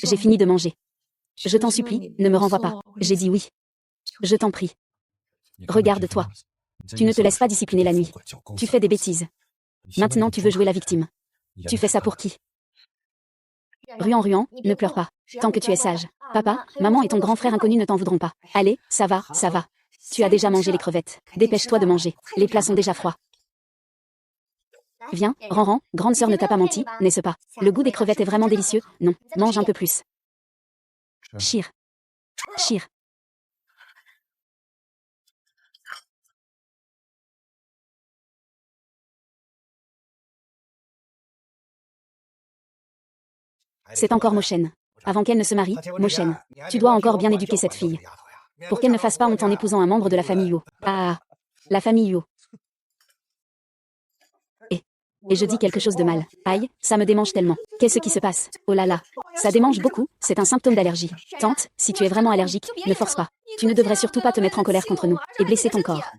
J'ai fini de manger. Je t'en supplie, ne me renvoie pas. J'ai dit oui. Je t'en prie. Regarde-toi. Tu ne te laisses pas discipliner la nuit. Tu fais des bêtises. Maintenant tu veux jouer la victime. Tu fais ça pour qui? Ruan, ne pleure pas. Tant que tu es sage. Papa, maman et ton grand frère inconnu ne t'en voudront pas. Allez, ça va, ça va. Tu as déjà mangé les crevettes. Dépêche-toi de manger. Les plats sont déjà froids. Viens, Ranran, grande sœur ne t'a pas menti, n'est-ce pas? Le goût des crevettes est vraiment délicieux. Non, mange un peu plus. Chir. Chir. C'est encore Mochen. Avant qu'elle ne se marie, Mochen, tu dois encore bien éduquer cette fille. Pour qu'elle ne fasse pas honte en épousant un membre de la famille Yo. Ah, la famille Yo. Et je dis quelque chose de mal. Aïe, ça me démange tellement. Qu'est-ce qui se passe? Oh là là. Ça démange beaucoup, c'est un symptôme d'allergie. Tante, si tu es vraiment allergique, ne force pas. Tu ne devrais surtout pas te mettre en colère contre nous et blesser ton corps.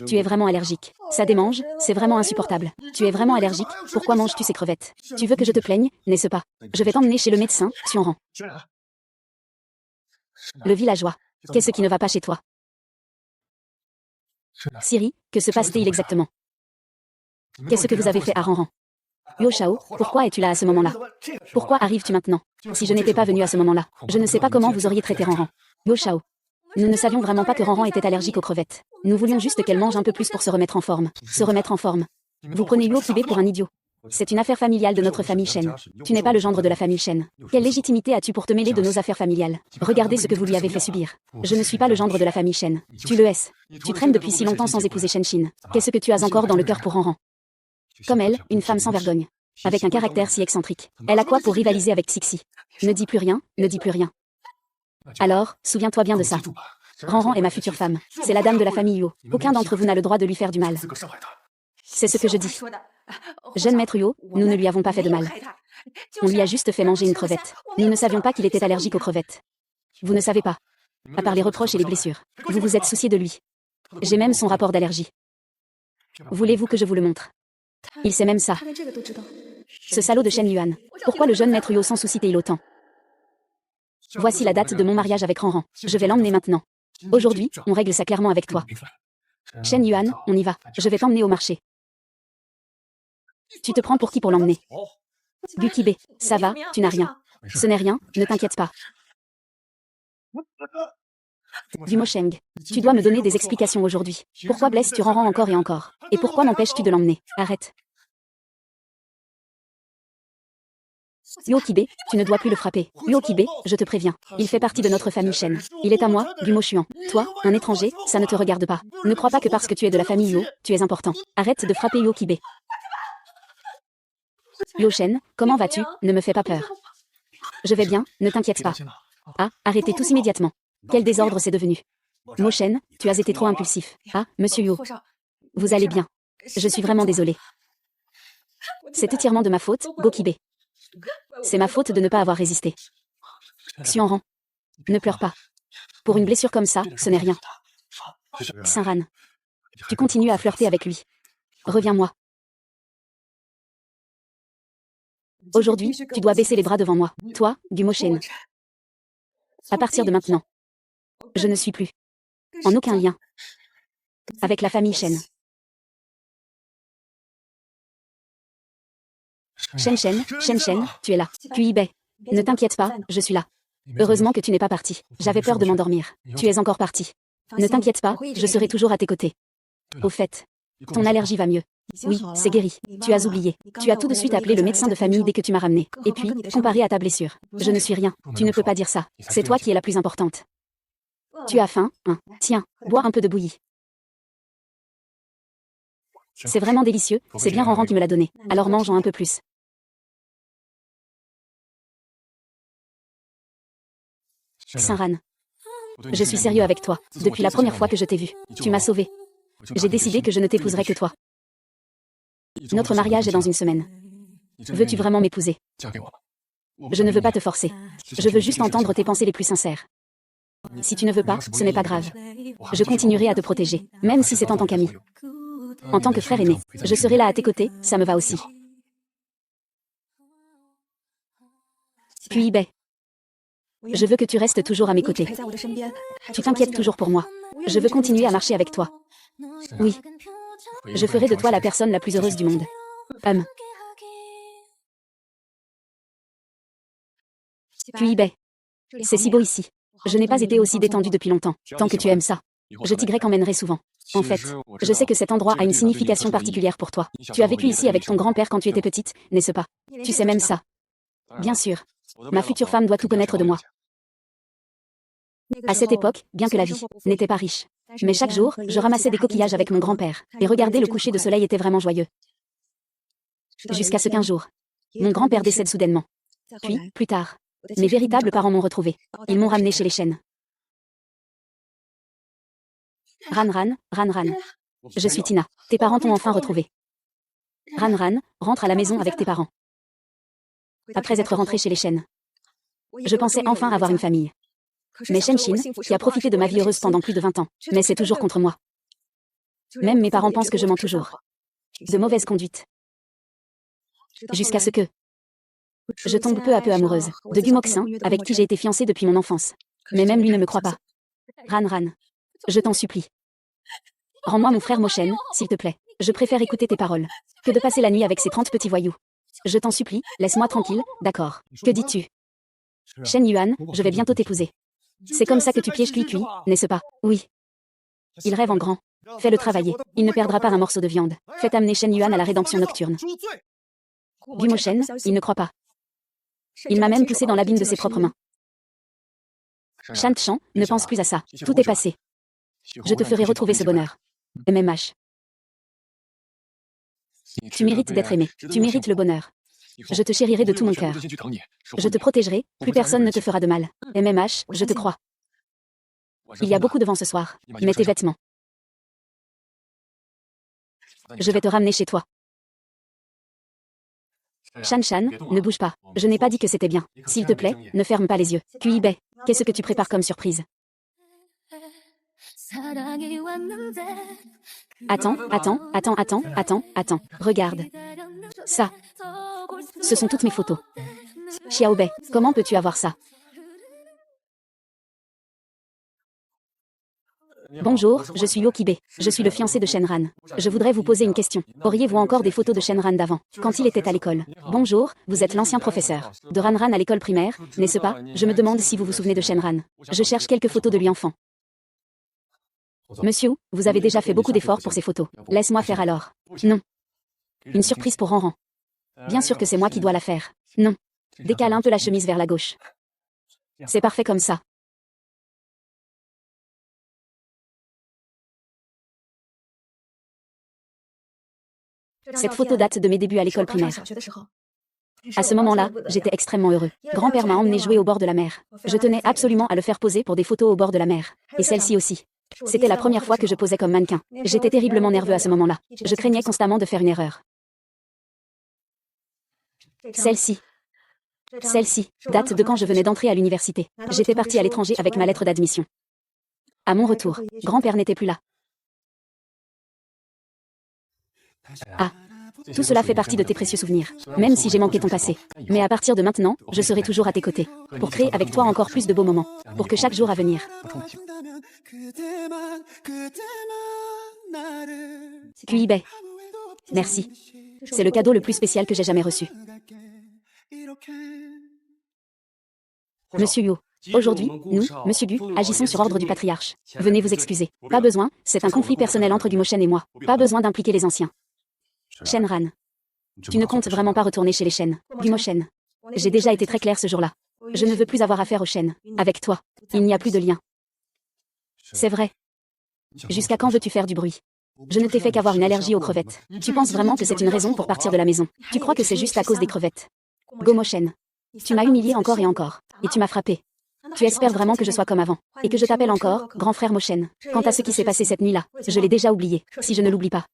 Tu es vraiment allergique. Ça démange, c'est vraiment insupportable. Tu es vraiment allergique, pourquoi manges-tu ces crevettes? Tu veux que je te plaigne, n'est-ce pas? Je vais t'emmener chez le médecin, tu en rends. Le villageois. Qu'est-ce qui ne va pas chez toi? Siri, que se passe-t-il exactement? Qu'est-ce que vous avez fait à Ranran? Yo Shao, pourquoi es-tu là à ce moment-là? Pourquoi arrives-tu maintenant? Si je n'étais pas venu à ce moment-là, je ne sais pas comment vous auriez traité Ranran. Yo Shao. Nous ne savions vraiment pas que Ranran était allergique aux crevettes. Nous voulions juste qu'elle mange un peu plus pour se remettre en forme. Se remettre en forme. Vous prenez Yo Kibé pour un idiot. C'est une affaire familiale de notre famille Shen. Tu n'es pas le gendre de la famille Shen. Quelle légitimité as-tu pour te mêler de nos affaires familiales? Regardez ce que vous lui avez fait subir. Je ne suis pas le gendre de la famille Shen. Tu le es. Tu traînes depuis si longtemps sans épouser Shen Shin. Qu'est-ce que tu as encore dans le cœur pour Ranran? Comme elle, une femme sans vergogne. Avec un caractère si excentrique. Elle a quoi pour rivaliser avec Xixi? Ne dis plus rien, ne dis plus rien. Alors, souviens-toi bien de ça. Ranran est ma future femme. C'est la dame de la famille Yo. Aucun d'entre vous n'a le droit de lui faire du mal. C'est ce que je dis. Jeune maître Yo, nous ne lui avons pas fait de mal. On lui a juste fait manger une crevette. Nous ne savions pas qu'il était allergique aux crevettes. Vous ne savez pas. À part les reproches et les blessures. Vous vous êtes soucié de lui. J'ai même son rapport d'allergie. Voulez-vous que je vous le montre? Il sait même ça. Ce salaud de Shen Yuan. Pourquoi le jeune maître Yo s'en soucie-t-il autant? Voici la date de mon mariage avec Ranran. Je vais l'emmener maintenant. Aujourd'hui, on règle ça clairement avec toi. Shen Yuan, on y va. Je vais t'emmener au marché. Tu te prends pour qui pour l'emmener? Gukibé, ça va, tu n'as rien. Ce n'est rien, ne t'inquiète pas. Du Mosheng, tu dois me donner des explications aujourd'hui. Pourquoi blesses-tu Ranran encore et encore? Et pourquoi m'empêches-tu de l'emmener? Arrête. Yo Kibé, tu ne dois plus le frapper. Yo Kibé, je te préviens. Il fait partie de notre famille Shen. Il est à moi, du Moshuan. Toi, un étranger, ça ne te regarde pas. Ne crois pas que parce que tu es de la famille Yo, tu es important. Arrête de frapper Yo Kibé. Yo Shen, comment vas-tu? Ne me fais pas peur. Je vais bien, ne t'inquiète pas. Ah, arrêtez tous immédiatement. Quel désordre c'est devenu. Mochen, tu as été trop impulsif. Ah, monsieur Yo. Vous allez bien. Je suis vraiment désolée. C'est entièrement de ma faute, Gokibé. C'est ma faute de ne pas avoir résisté. Xuanran. Ne pleure pas. Pour une blessure comme ça, ce n'est rien. Xinran. Tu continues à flirter avec lui. Reviens-moi. Aujourd'hui, tu dois baisser les bras devant moi. Toi, du Mochen. À partir de maintenant. Je ne suis plus. En aucun lien. Avec la famille Shen. Shen, tu es là. Kuibei. Ne t'inquiète pas, je suis là. Heureusement que tu n'es pas parti. J'avais peur de m'endormir. Tu es encore parti. Ne t'inquiète pas, je serai toujours à tes côtés. Au fait, ton allergie va mieux. Oui, c'est guéri. Tu as oublié. Tu as tout de suite appelé le médecin de famille dès que tu m'as ramené. Et puis, comparé à ta blessure, je ne suis rien. Tu ne peux pas dire ça. C'est toi qui es la plus importante. Tu as faim, hein? Tiens, bois un peu de bouillie. C'est vraiment délicieux, c'est bien Ranran qui me l'a donné. Alors mange-en un peu plus. Xinran. Je suis sérieux avec toi. Depuis la première fois que je t'ai vu, tu m'as sauvé. J'ai décidé que je ne t'épouserai que toi. Notre mariage est dans une semaine. Veux-tu vraiment m'épouser? Je ne veux pas te forcer. Je veux juste entendre tes pensées les plus sincères. Si tu ne veux pas, ce n'est pas grave. Je continuerai à te protéger, même si c'est en tant qu'ami. En tant que frère aîné, je serai là à tes côtés, ça me va aussi. Puis je veux que tu restes toujours à mes côtés. Tu t'inquiètes toujours pour moi. Je veux continuer à marcher avec toi. Oui. Je ferai de toi la personne la plus heureuse du monde. Puis c'est si beau ici. Je n'ai pas été aussi détendue depuis longtemps. Tant que tu aimes ça, je t'y emmènerai souvent. En fait, je sais que cet endroit a une signification particulière pour toi. Tu as vécu ici avec ton grand-père quand tu étais petite, n'est-ce pas? Tu sais même ça. Bien sûr. Ma future femme doit tout connaître de moi. À cette époque, bien que la vie n'était pas riche, mais chaque jour, je ramassais des coquillages avec mon grand-père, et regarder le coucher de soleil était vraiment joyeux. Jusqu'à ce qu'un jour, mon grand-père décède soudainement. Puis, plus tard, mes véritables parents m'ont retrouvé. Ils m'ont ramené chez les chênes. Ran, je suis Tina. Tes parents t'ont enfin retrouvé. Ran, rentre à la maison avec tes parents. Après être rentré chez les chênes. Je pensais enfin avoir une famille. Mais Shen-Shin, qui a profité de ma vie heureuse pendant plus de 20 ans, mais c'est toujours contre moi. Même mes parents pensent que je mens toujours. De mauvaise conduite. Jusqu'à ce que je tombe peu à peu amoureuse de Gumoxin, avec qui j'ai été fiancée depuis mon enfance. Mais même lui ne me croit pas. Ran, je t'en supplie. Rends-moi mon frère Moshen, s'il te plaît. Je préfère écouter tes paroles que de passer la nuit avec ces 30 petits voyous. Je t'en supplie, laisse-moi tranquille, d'accord. Que dis-tu? Shen Yuan, je vais bientôt t'épouser. C'est comme ça que tu pièges Cui-Cui, n'est-ce pas? Oui. Il rêve en grand. Fais-le travailler. Il ne perdra pas un morceau de viande. Faites amener Shen Yuan à la rédemption nocturne. Gumochen, il ne croit pas. Il m'a même poussé dans l'abîme de ses propres mains. Shan Chan, ne pense plus à ça. Tout est passé. Je te ferai retrouver ce bonheur. MMH. Tu mérites d'être aimé. Tu mérites le bonheur. Je te chérirai de tout mon cœur. Je te protégerai, plus personne ne te fera de mal. MMH, je te crois. Il y a beaucoup de vent ce soir. Mets tes vêtements. Je vais te ramener chez toi. Shan, ne bouge pas. Je n'ai pas dit que c'était bien. S'il te plaît, ne ferme pas les yeux. Kui-Bei, qu'est-ce que tu prépares comme surprise? Attends. Regarde. Ça. Ce sont toutes mes photos. Xiaobei, comment peux-tu avoir ça? Bonjour, je suis Yokibe. Je suis le fiancé de Shenran. Je voudrais vous poser une question. Auriez-vous encore des photos de Shenran d'avant, quand il était à l'école? Bonjour, vous êtes l'ancien professeur de Ranran à l'école primaire, n'est-ce pas? Je me demande si vous vous souvenez de Shenran. Je cherche quelques photos de lui enfant. Monsieur, vous avez déjà fait beaucoup d'efforts pour ces photos. Laisse-moi faire alors. Non. Une surprise pour Ranran. Bien sûr que c'est moi qui dois la faire. Non. Décale un peu la chemise vers la gauche. C'est parfait comme ça. Cette photo date de mes débuts à l'école primaire. À ce moment-là, j'étais extrêmement heureux. Grand-père m'a emmené jouer au bord de la mer. Je tenais absolument à le faire poser pour des photos au bord de la mer. Et celle-ci aussi. C'était la première fois que je posais comme mannequin. J'étais terriblement nerveux à ce moment-là. Je craignais constamment de faire une erreur. Celle-ci date de quand je venais d'entrer à l'université. J'étais partie à l'étranger avec ma lettre d'admission. À mon retour, grand-père n'était plus là. Ah, tout cela fait partie de tes précieux souvenirs, même si j'ai manqué ton passé. Mais à partir de maintenant, je serai toujours à tes côtés, pour créer avec toi encore plus de beaux moments, pour que chaque jour à venir. Kui-Bei. Merci. C'est le cadeau le plus spécial que j'ai jamais reçu. Monsieur Yo. Aujourd'hui, nous, Monsieur Gu, agissons sur ordre du patriarche. Venez vous excuser. Pas besoin, c'est un conflit personnel entre Gumochen et moi. Pas besoin d'impliquer les anciens. Shenran. Tu ne comptes vraiment pas retourner chez les chênes. Gumochen. J'ai déjà été très clair ce jour-là. Je ne veux plus avoir affaire aux chênes. Avec toi. Il n'y a plus de lien. C'est vrai. Jusqu'à quand veux-tu faire du bruit? Je ne t'ai fait qu'avoir une allergie aux crevettes. Tu penses vraiment que c'est une raison pour partir de la maison? Tu crois que c'est juste à cause des crevettes? Gomochen. Tu m'as humilié encore et encore. Et tu m'as frappé. Tu espères vraiment que je sois comme avant. Et que je t'appelle encore, grand frère Moshen. Quant à ce qui s'est passé cette nuit-là, je l'ai déjà oublié, si je ne l'oublie pas.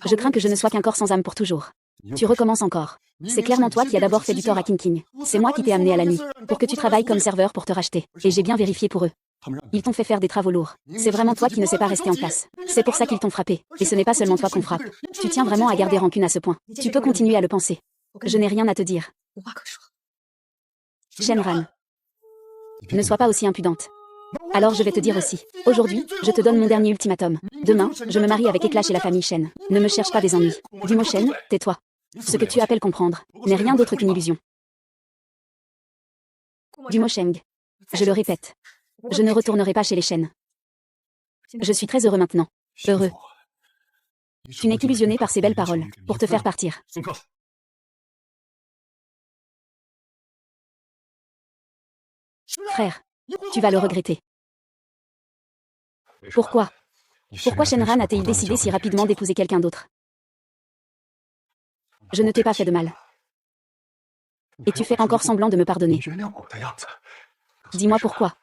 Je crains que je ne sois qu'un corps sans âme pour toujours. Tu recommences encore. C'est clairement toi qui as d'abord fait du tort à King King. C'est moi qui t'ai amené à la nuit, pour que tu travailles comme serveur pour te racheter. Et j'ai bien vérifié pour eux. Ils t'ont fait faire des travaux lourds. C'est vraiment toi qui ne sais pas rester en place. C'est pour ça qu'ils t'ont frappé. Et ce n'est pas seulement toi qu'on frappe. Tu tiens vraiment à garder rancune à ce point. Tu peux continuer à le penser. Je n'ai rien à te dire. Shenran. Ne sois pas aussi impudente. Alors je vais te dire aussi. Aujourd'hui, je te donne mon dernier ultimatum. Demain, je me marie avec Éclash et la famille Shen. Ne me cherche pas des ennuis. Gumo Shen, tais-toi. Ce que tu appelles comprendre n'est rien d'autre qu'une illusion. Gumo Sheng. Je le répète. Je ne retournerai pas chez les Shen. Je suis très heureux maintenant. Heureux. Tu n'es qu'illusionné par ces belles paroles, pour te faire partir. Frère, tu vas le regretter. Pourquoi? Pourquoi Shenran a-t-il décidé si rapidement d'épouser quelqu'un d'autre? Je ne t'ai pas fait de mal. Et tu fais encore semblant de me pardonner. Dis-moi pourquoi.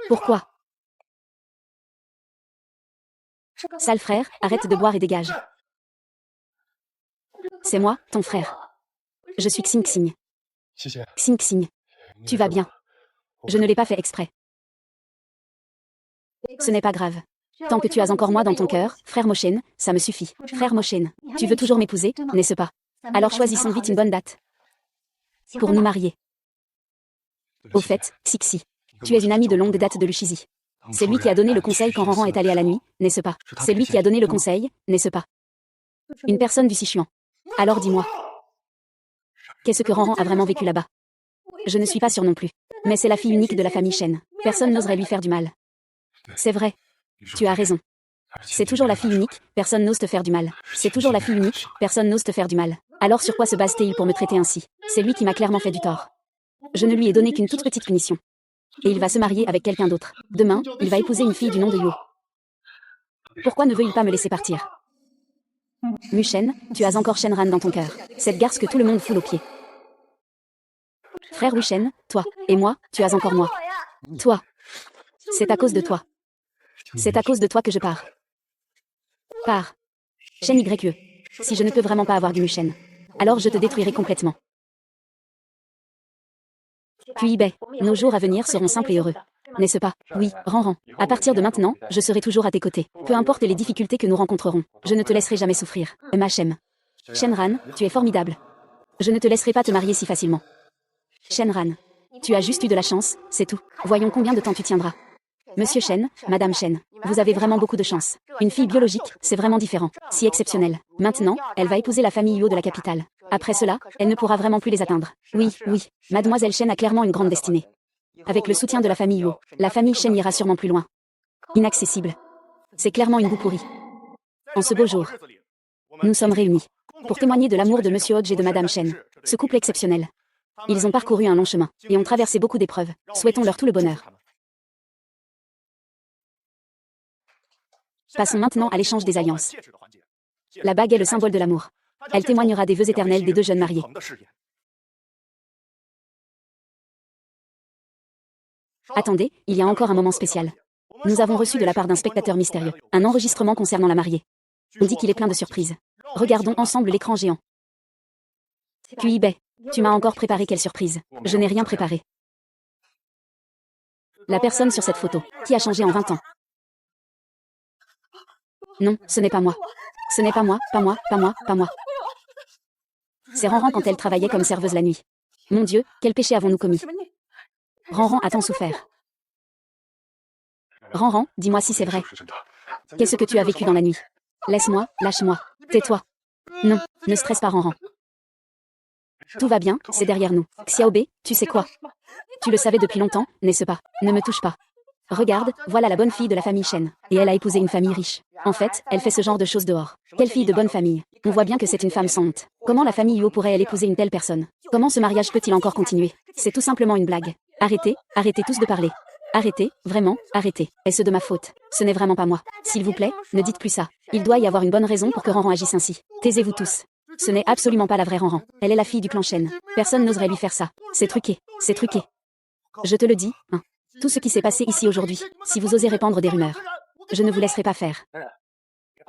Pourquoi? Sale frère, arrête de boire et dégage. C'est moi, ton frère. Je suis Xing Xing. Xing Xing. Tu vas bien. Je ne l'ai pas fait exprès. Ce n'est pas grave. Tant que tu as encore moi dans ton cœur, frère Mochen, ça me suffit. Frère Mochen, tu veux toujours m'épouser, n'est-ce pas? Alors choisissons vite une bonne date. Pour nous marier. Au fait, Xixi, tu es une amie de longue date de Luchizi. C'est lui qui a donné le conseil quand Ranran est allé à la nuit, n'est-ce pas? C'est lui qui a donné le conseil, n'est-ce pas? Une personne du Sichuan. Alors dis-moi. Qu'est-ce que Ranran a vraiment vécu là-bas? Je ne suis pas sûre non plus. Mais c'est la fille unique de la famille Shen. Personne n'oserait lui faire du mal. C'est vrai. Tu as raison. C'est toujours la fille unique, personne n'ose te faire du mal. C'est toujours la fille unique, personne n'ose te faire du mal. Alors sur quoi se base-t-il pour me traiter ainsi? C'est lui qui m'a clairement fait du tort. Je ne lui ai donné qu'une toute petite punition. Et il va se marier avec quelqu'un d'autre. Demain, il va épouser une fille du nom de Yo. Pourquoi ne veut-il pas me laisser partir? Mushen, tu as encore Shenran dans ton cœur. Cette garce que tout le monde foule aux pieds. Frère Wushen, toi, et moi, tu as encore moi. Toi. C'est à cause de toi. C'est à cause de toi que je pars. Pars. Shen YE. Si je ne peux vraiment pas avoir du Mushen, alors je te détruirai complètement. Puis nos jours à venir seront simples et heureux. N'est-ce pas? Oui, Ranran. À partir de maintenant, je serai toujours à tes côtés. Peu importe les difficultés que nous rencontrerons, je ne te laisserai jamais souffrir. Machem. Shenran, tu es formidable. Je ne te laisserai pas te marier si facilement. Shenran. Tu as juste eu de la chance, c'est tout. Voyons combien de temps tu tiendras. Monsieur Shen, Madame Shen, vous avez vraiment beaucoup de chance. Une fille biologique, c'est vraiment différent, si exceptionnel. Maintenant, elle va épouser la famille Huo de la capitale. Après cela, elle ne pourra vraiment plus les atteindre. Oui, oui, Mademoiselle Shen a clairement une grande destinée. Avec le soutien de la famille Huo, la famille Shen ira sûrement plus loin. Inaccessible. C'est clairement une boue pourrie. En ce beau jour, nous sommes réunis pour témoigner de l'amour de Monsieur Hodge et de Madame Shen. Ce couple exceptionnel. Ils ont parcouru un long chemin et ont traversé beaucoup d'épreuves. Souhaitons-leur tout le bonheur. Passons maintenant à l'échange des alliances. La bague est le symbole de l'amour. Elle témoignera des vœux éternels des deux jeunes mariés. Attendez, il y a encore un moment spécial. Nous avons reçu de la part d'un spectateur mystérieux un enregistrement concernant la mariée. On dit qu'il est plein de surprises. Regardons ensemble l'écran géant. Puis tu m'as encore préparé quelle surprise? Je n'ai rien préparé. La personne sur cette photo, qui a changé en 20 ans. Non, ce n'est pas moi. Ce n'est pas moi, pas moi, pas moi, pas moi. C'est Ranran quand elle travaillait comme serveuse la nuit. Mon Dieu, quel péché avons-nous commis? Ranran a tant souffert. Ranran, dis-moi si c'est vrai. Qu'est-ce que tu as vécu dans la nuit? Laisse-moi, lâche-moi, tais-toi. Non, ne stresse pas Ranran. Tout va bien, c'est derrière nous. Xiaobei, tu sais quoi? Tu le savais depuis longtemps, n'est-ce pas? Ne me touche pas. Regarde, voilà la bonne fille de la famille Shen. Et elle a épousé une famille riche. En fait, elle fait ce genre de choses dehors. Quelle fille de bonne famille. On voit bien que c'est une femme sans honte. Comment la famille Huo pourrait-elle épouser une telle personne? Comment ce mariage peut-il encore continuer? C'est tout simplement une blague. Arrêtez, arrêtez tous de parler. Arrêtez, vraiment, arrêtez. Est-ce de ma faute? Ce n'est vraiment pas moi. S'il vous plaît, ne dites plus ça. Il doit y avoir une bonne raison pour que Ranran agisse ainsi. Taisez-vous tous. Ce n'est absolument pas la vraie Ranran. Elle est la fille du clan Shen. Personne n'oserait lui faire ça. C'est truqué. C'est truqué. Je te le dis, hein. Tout ce qui s'est passé ici aujourd'hui, si vous osez répandre des rumeurs, je ne vous laisserai pas faire.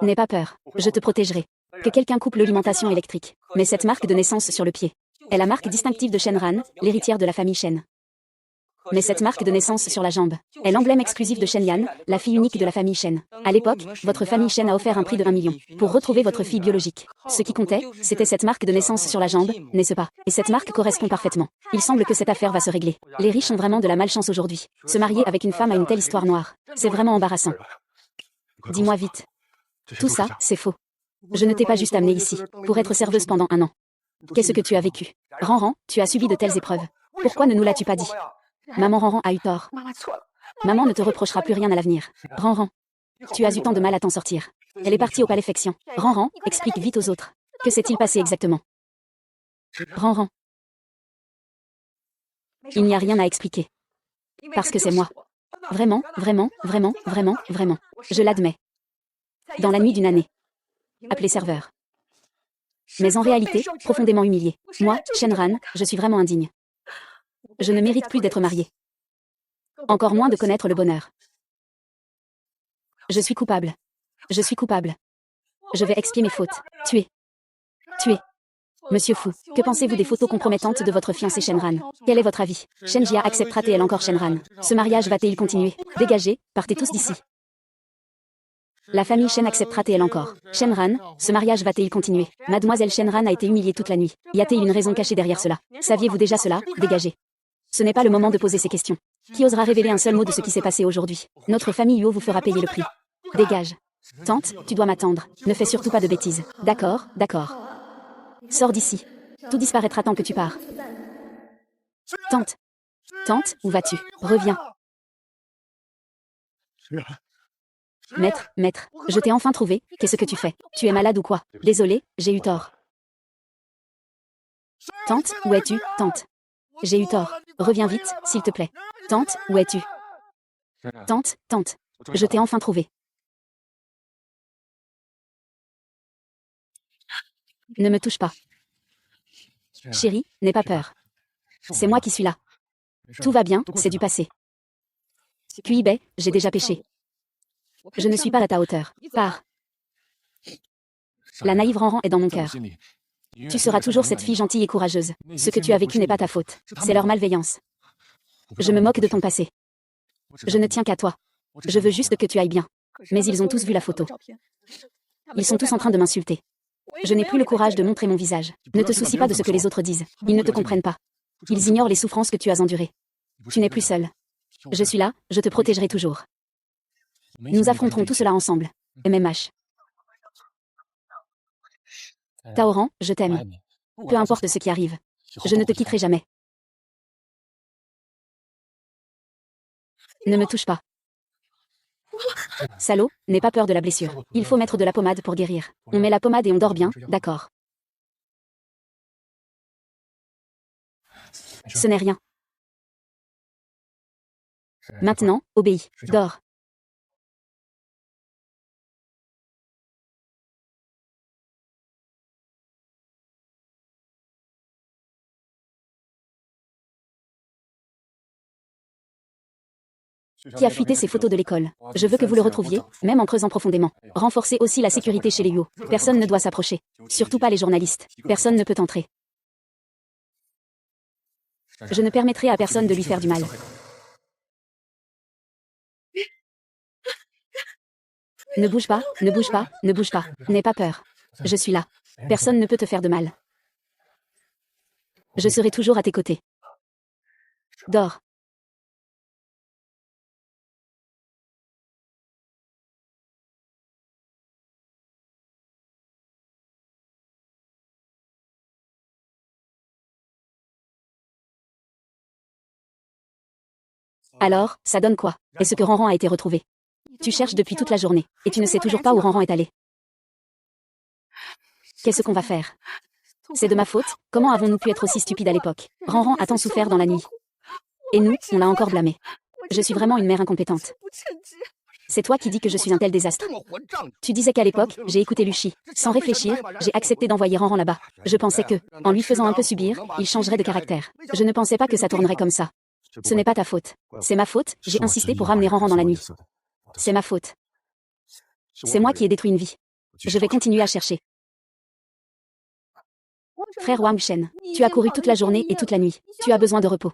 N'aie pas peur, je te protégerai. Que quelqu'un coupe l'alimentation électrique. Mets cette marque de naissance sur le pied. Est la marque distinctive de Shenran, l'héritière de la famille Shen. Mets cette marque de naissance sur la jambe. Est l'emblème exclusif de Shenyan, la fille unique de la famille Shen. À l'époque, votre famille Shen a offert un prix de 1 million pour retrouver votre fille biologique. Ce qui comptait, c'était cette marque de naissance sur la jambe, n'est-ce pas? Et cette marque correspond parfaitement. Il semble que cette affaire va se régler. Les riches ont vraiment de la malchance aujourd'hui. Se marier avec une femme a une telle histoire noire. C'est vraiment embarrassant. Dis-moi vite. Tout ça, c'est faux. Je ne t'ai pas juste amenée ici pour être serveuse pendant 1 an. Qu'est-ce que tu as vécu? Ranran, tu as subi de telles épreuves. Pourquoi ne nous l'as-tu pas dit? Maman Ranran a eu tort. Maman ne te reprochera plus rien à l'avenir. Ranran, tu as eu tant de mal à t'en sortir. Elle est partie au palais Fexian. Ranran, explique vite aux autres. Que s'est-il passé exactement? Ranran. Il n'y a rien à expliquer. Parce que c'est moi. Vraiment, vraiment, vraiment, vraiment, vraiment. Je l'admets. Dans la nuit d'une année. Appelez serveur. Mais en réalité, profondément humiliée. Moi, Shenran, je suis vraiment indigne. Je ne mérite plus d'être mariée. Encore moins de connaître le bonheur. Je suis coupable. Je suis coupable. Je vais expier mes fautes. Tuer. Tuer. Monsieur Fu, que pensez-vous des photos compromettantes de votre fiancé Shenran? Quel est votre avis? Shenjia acceptera-t-elle encore Shenran? Ce mariage va-t-il continuer? Dégagez, partez tous d'ici. La famille Shen acceptera-t-elle encore? Shenran, ce mariage va-t-il continuer? Mademoiselle Shenran a été humiliée toute la nuit. Y a-t-il une raison cachée derrière cela? Saviez-vous déjà cela? Dégagez. Ce n'est pas le moment de poser ces questions. Qui osera révéler un seul mot de ce qui s'est passé aujourd'hui? Notre famille Yuo vous fera payer le prix. Dégage. Tante, tu dois m'attendre. Ne fais surtout pas de bêtises. D'accord, d'accord. Sors d'ici. Tout disparaîtra tant que tu pars. Tante. Tante, où vas-tu? Reviens. Maître, maître, je t'ai enfin trouvé. Qu'est-ce que tu fais? Tu es malade ou quoi? Désolé, j'ai eu tort. Tante, où es-tu? Tante. J'ai eu tort. Reviens vite, s'il te plaît. Tante, où es-tu? Tante, tante. Je t'ai enfin trouvé. Ne me touche pas. Chérie, n'aie pas peur. C'est moi qui suis là. Tout va bien, c'est du passé. Kuibei, j'ai déjà péché. Je ne suis pas à ta hauteur. Pars. La naïve Ranran est dans mon cœur. Tu seras toujours cette fille gentille et courageuse. Ce que tu as vécu n'est pas ta faute. C'est leur malveillance. Je me moque de ton passé. Je ne tiens qu'à toi. Je veux juste que tu ailles bien. Mais ils ont tous vu la photo. Ils sont tous en train de m'insulter. Je n'ai plus le courage de montrer mon visage. Ne te soucie pas de ce que les autres disent. Ils ne te comprennent pas. Ils ignorent les souffrances que tu as endurées. Tu n'es plus seul. Je suis là, je te protégerai toujours. Nous affronterons tout cela ensemble. MMH. Taoran, je t'aime. Peu importe ce qui arrive. Je ne te quitterai jamais. Ne me touche pas. Salaud, n'aie pas peur de la blessure. Il faut mettre de la pommade pour guérir. On met la pommade et on dort bien, d'accord. Ce n'est rien. Maintenant, obéis. Dors. Qui a fuité ces photos de l'école? Je veux que vous le retrouviez, même en creusant profondément. Renforcez aussi la sécurité chez les Yuo. Personne ne doit s'approcher. Surtout pas les journalistes. Personne ne peut entrer. Je ne permettrai à personne de lui faire du mal. Ne bouge pas, ne bouge pas, ne bouge pas. N'aie pas peur. Je suis là. Personne ne peut te faire de mal. Je serai toujours à tes côtés. Dors. Alors, ça donne quoi? Est-ce que Ranran a été retrouvé? Tu cherches depuis toute la journée, et tu ne sais toujours pas où Ranran est allé. Qu'est-ce qu'on va faire? C'est de ma faute? Comment avons-nous pu être aussi stupides à l'époque? Ranran a tant souffert dans la nuit. Et nous, on l'a encore blâmé. Je suis vraiment une mère incompétente. C'est toi qui dis que je suis un tel désastre. Tu disais qu'à l'époque, j'ai écouté Luchi. Sans réfléchir, j'ai accepté d'envoyer Ranran là-bas. Je pensais que, en lui faisant un peu subir, il changerait de caractère. Je ne pensais pas que ça tournerait comme ça. Ce n'est pas ta faute. C'est ma faute, j'ai insisté pour ramener Ranran dans la nuit. C'est ma faute. C'est moi qui ai détruit une vie. Je vais continuer à chercher. Frère Wang Shen, tu as couru toute la journée et toute la nuit. Tu as besoin de repos.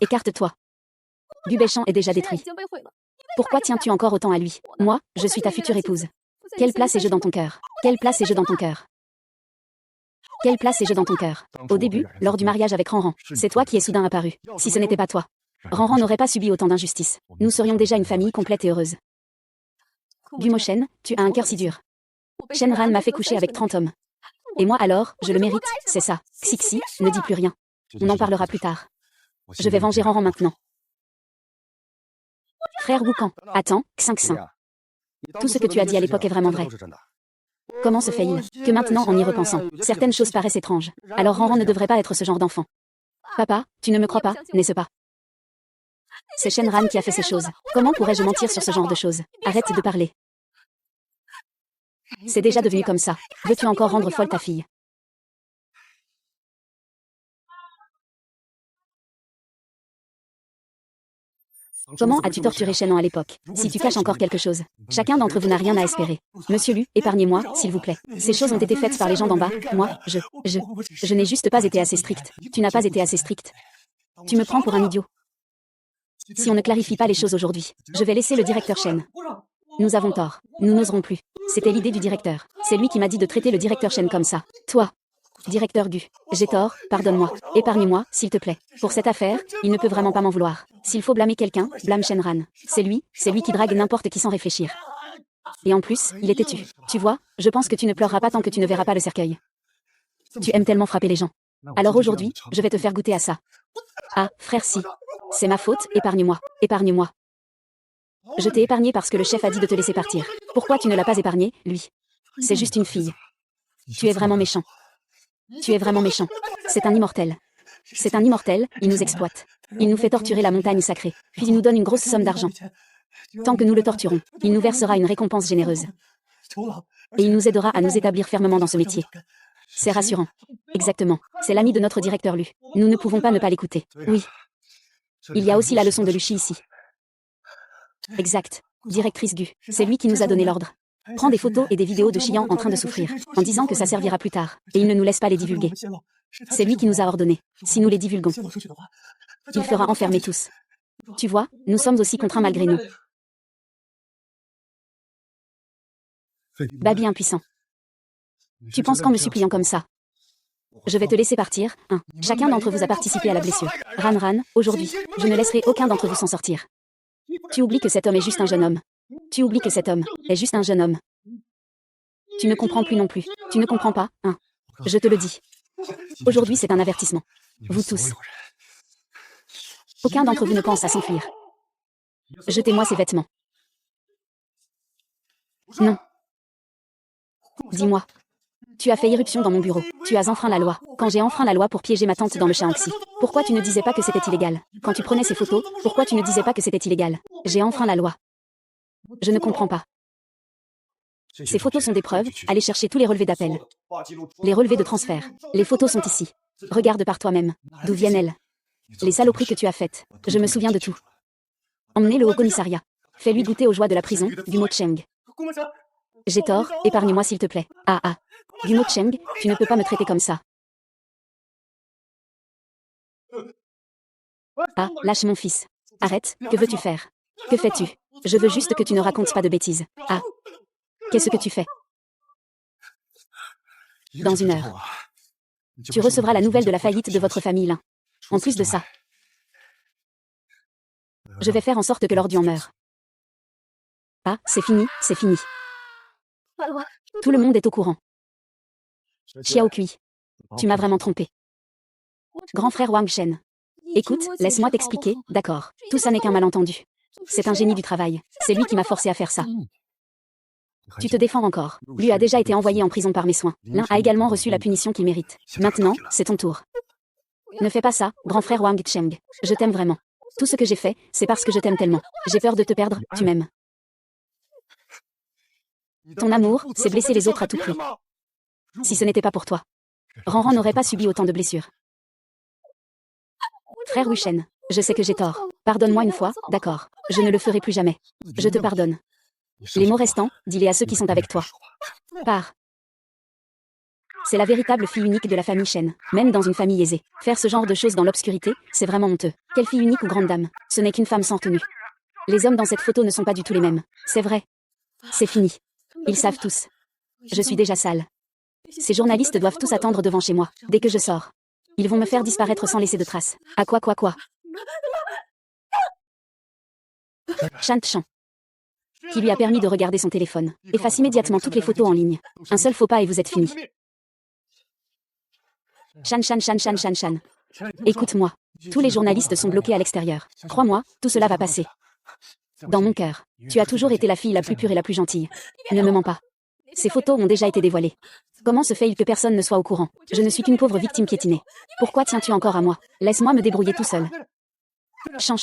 Écarte-toi. Gubeshan est déjà détruit. Pourquoi tiens-tu encore autant à lui? Moi, je suis ta future épouse. Quelle place ai-je dans ton cœur? Quelle place ai-je dans ton cœur? Quelle place ai-je dans ton cœur? Au début, lors du mariage avec Ranran, c'est toi qui es soudain apparu. Si ce n'était pas toi, Ranran n'aurait pas subi autant d'injustice. Nous serions déjà une famille complète et heureuse. Gumoshen, tu as un cœur si dur. Shenran m'a fait coucher avec 30 hommes. Et moi alors, je le mérite, c'est ça. Xixi, ne dis plus rien. On en parlera plus tard. Je vais venger Ranran maintenant. Frère Wukan, attends, Xinxin. Tout ce que tu as dit à l'époque est vraiment vrai. Comment se fait-il que maintenant, en y repensant, certaines choses paraissent étranges? Alors Ranran ne devrait pas être ce genre d'enfant. Papa, tu ne me crois pas, n'est-ce pas? C'est Shenran qui a fait ces choses. Comment pourrais-je mentir sur ce genre de choses? Arrête de parler. C'est déjà devenu comme ça. Veux-tu encore rendre folle ta fille? Comment as-tu torturé Shannon à l'époque? Si tu caches encore quelque chose, chacun d'entre vous n'a rien à espérer. Monsieur Lu, épargnez-moi, s'il vous plaît. Ces choses ont été faites par les gens d'en bas. Moi, je n'ai juste pas été assez stricte. Tu n'as pas été assez stricte. Tu me prends pour un idiot. Si on ne clarifie pas les choses aujourd'hui, je vais laisser le directeur Shen. Nous avons tort. Nous n'oserons plus. C'était l'idée du directeur. C'est lui qui m'a dit de traiter le directeur Shen comme ça. Toi, directeur Gu, j'ai tort, pardonne-moi. Épargne-moi, s'il te plaît. Pour cette affaire, il ne peut vraiment pas m'en vouloir. S'il faut blâmer quelqu'un, blâme Shenran. C'est lui qui drague n'importe qui sans réfléchir. Et en plus, il est têtu. Tu vois, je pense que tu ne pleureras pas tant que tu ne verras pas le cercueil. Tu aimes tellement frapper les gens. Alors aujourd'hui, je vais te faire goûter à ça. Ah, frère si. C'est ma faute, épargne-moi. Épargne-moi. Je t'ai épargné parce que le chef a dit de te laisser partir. Pourquoi tu ne l'as pas épargné, lui? C'est juste une fille. Tu es vraiment méchant. Tu es vraiment méchant. C'est un immortel. C'est un immortel, il nous exploite. Il nous fait torturer la montagne sacrée. Puis il nous donne une grosse somme d'argent. Tant que nous le torturons, il nous versera une récompense généreuse. Et il nous aidera à nous établir fermement dans ce métier. C'est rassurant. Exactement. C'est l'ami de notre directeur Lu. Nous ne pouvons pas ne pas l'écouter. Oui. Il y a aussi la leçon de Luchi ici. Exact. Directrice Gu. C'est lui qui nous a donné l'ordre. Prends des photos et des vidéos de Xian en train de souffrir, en disant que ça servira plus tard, et il ne nous laisse pas les divulguer. C'est lui qui nous a ordonné. Si nous les divulguons, il fera enfermer tous. Tu vois, nous sommes aussi contraints malgré nous. Babi impuissant. Tu penses qu'en me suppliant comme ça, je vais te laisser partir, hein. Chacun d'entre vous a participé à la blessure. Ran, aujourd'hui, je ne laisserai aucun d'entre vous s'en sortir. Tu oublies que cet homme est juste un jeune homme. Tu oublies que cet homme est juste un jeune homme. Tu ne comprends plus non plus. Tu ne comprends pas, hein. Je te le dis. Aujourd'hui, c'est un avertissement. Vous tous. Aucun d'entre vous ne pense à s'enfuir. Jetez-moi ces vêtements. Non. Dis-moi. Tu as fait irruption dans mon bureau. Tu as enfreint la loi. Quand j'ai enfreint la loi pour piéger ma tante dans le Shaanxi, pourquoi tu ne disais pas que c'était illégal? Quand tu prenais ces photos, pourquoi tu ne disais pas que c'était illégal? J'ai enfreint la loi. Je ne comprends pas. Ces photos sont des preuves. Allez chercher tous les relevés d'appel. Les relevés de transfert. Les photos sont ici. Regarde par toi-même. D'où viennent-elles? Les saloperies que tu as faites. Je me souviens de tout. Emmenez-le au commissariat. Fais-lui goûter aux joies de la prison, du Mo Cheng. J'ai tort, épargne-moi s'il te plaît. Ah. Du Mo Cheng, tu ne peux pas me traiter comme ça. Ah, lâche mon fils. Arrête, que veux-tu faire? Que fais-tu? Je veux juste que tu ne racontes pas de bêtises. Ah. Qu'est-ce que tu fais? Dans 1 heure. Tu recevras la nouvelle de la faillite de votre famille, Lin. En plus de ça, je vais faire en sorte que l'ordu en meure. Ah, c'est fini, c'est fini. Tout le monde est au courant. Xiao Kui, tu m'as vraiment trompé. Grand frère Wang Shen. Écoute, laisse-moi t'expliquer, d'accord. Tout ça n'est qu'un malentendu. C'est un génie du travail. C'est lui qui m'a forcé à faire ça. Tu te défends encore. Lui a déjà été envoyé en prison par mes soins. L'un a également reçu la punition qu'il mérite. Maintenant, c'est ton tour. Ne fais pas ça, grand frère Wang Cheng. Je t'aime vraiment. Tout ce que j'ai fait, c'est parce que je t'aime tellement. J'ai peur de te perdre, tu m'aimes. Ton amour, c'est blesser les autres à tout prix. Si ce n'était pas pour toi, Ranran n'aurait pas subi autant de blessures. Frère Wushen, je sais que j'ai tort. Pardonne-moi une fois, d'accord. Je ne le ferai plus jamais. Je te pardonne. Les mots restants, dis-les à ceux qui sont avec toi. Pars. C'est la véritable fille unique de la famille Shen, même dans une famille aisée. Faire ce genre de choses dans l'obscurité, c'est vraiment honteux. Quelle fille unique ou grande dame? Ce n'est qu'une femme sans tenue. Les hommes dans cette photo ne sont pas du tout les mêmes. C'est vrai. C'est fini. Ils savent tous. Je suis déjà sale. Ces journalistes doivent tous attendre devant chez moi, dès que je sors. Ils vont me faire disparaître sans laisser de traces. À quoi? Shan Chan, qui lui a permis de regarder son téléphone. Efface immédiatement toutes les photos en ligne. Un seul faux pas et vous êtes fini. Shan. Écoute-moi. Tous les journalistes sont bloqués à l'extérieur. Crois-moi, tout cela va passer. Dans mon cœur, tu as toujours été la fille la plus pure et la plus gentille. Ne me mens pas. Ces photos ont déjà été dévoilées. Comment se fait-il que personne ne soit au courant? Je ne suis qu'une pauvre victime piétinée. Pourquoi tiens-tu encore à moi? Laisse-moi me débrouiller tout seul. Chan.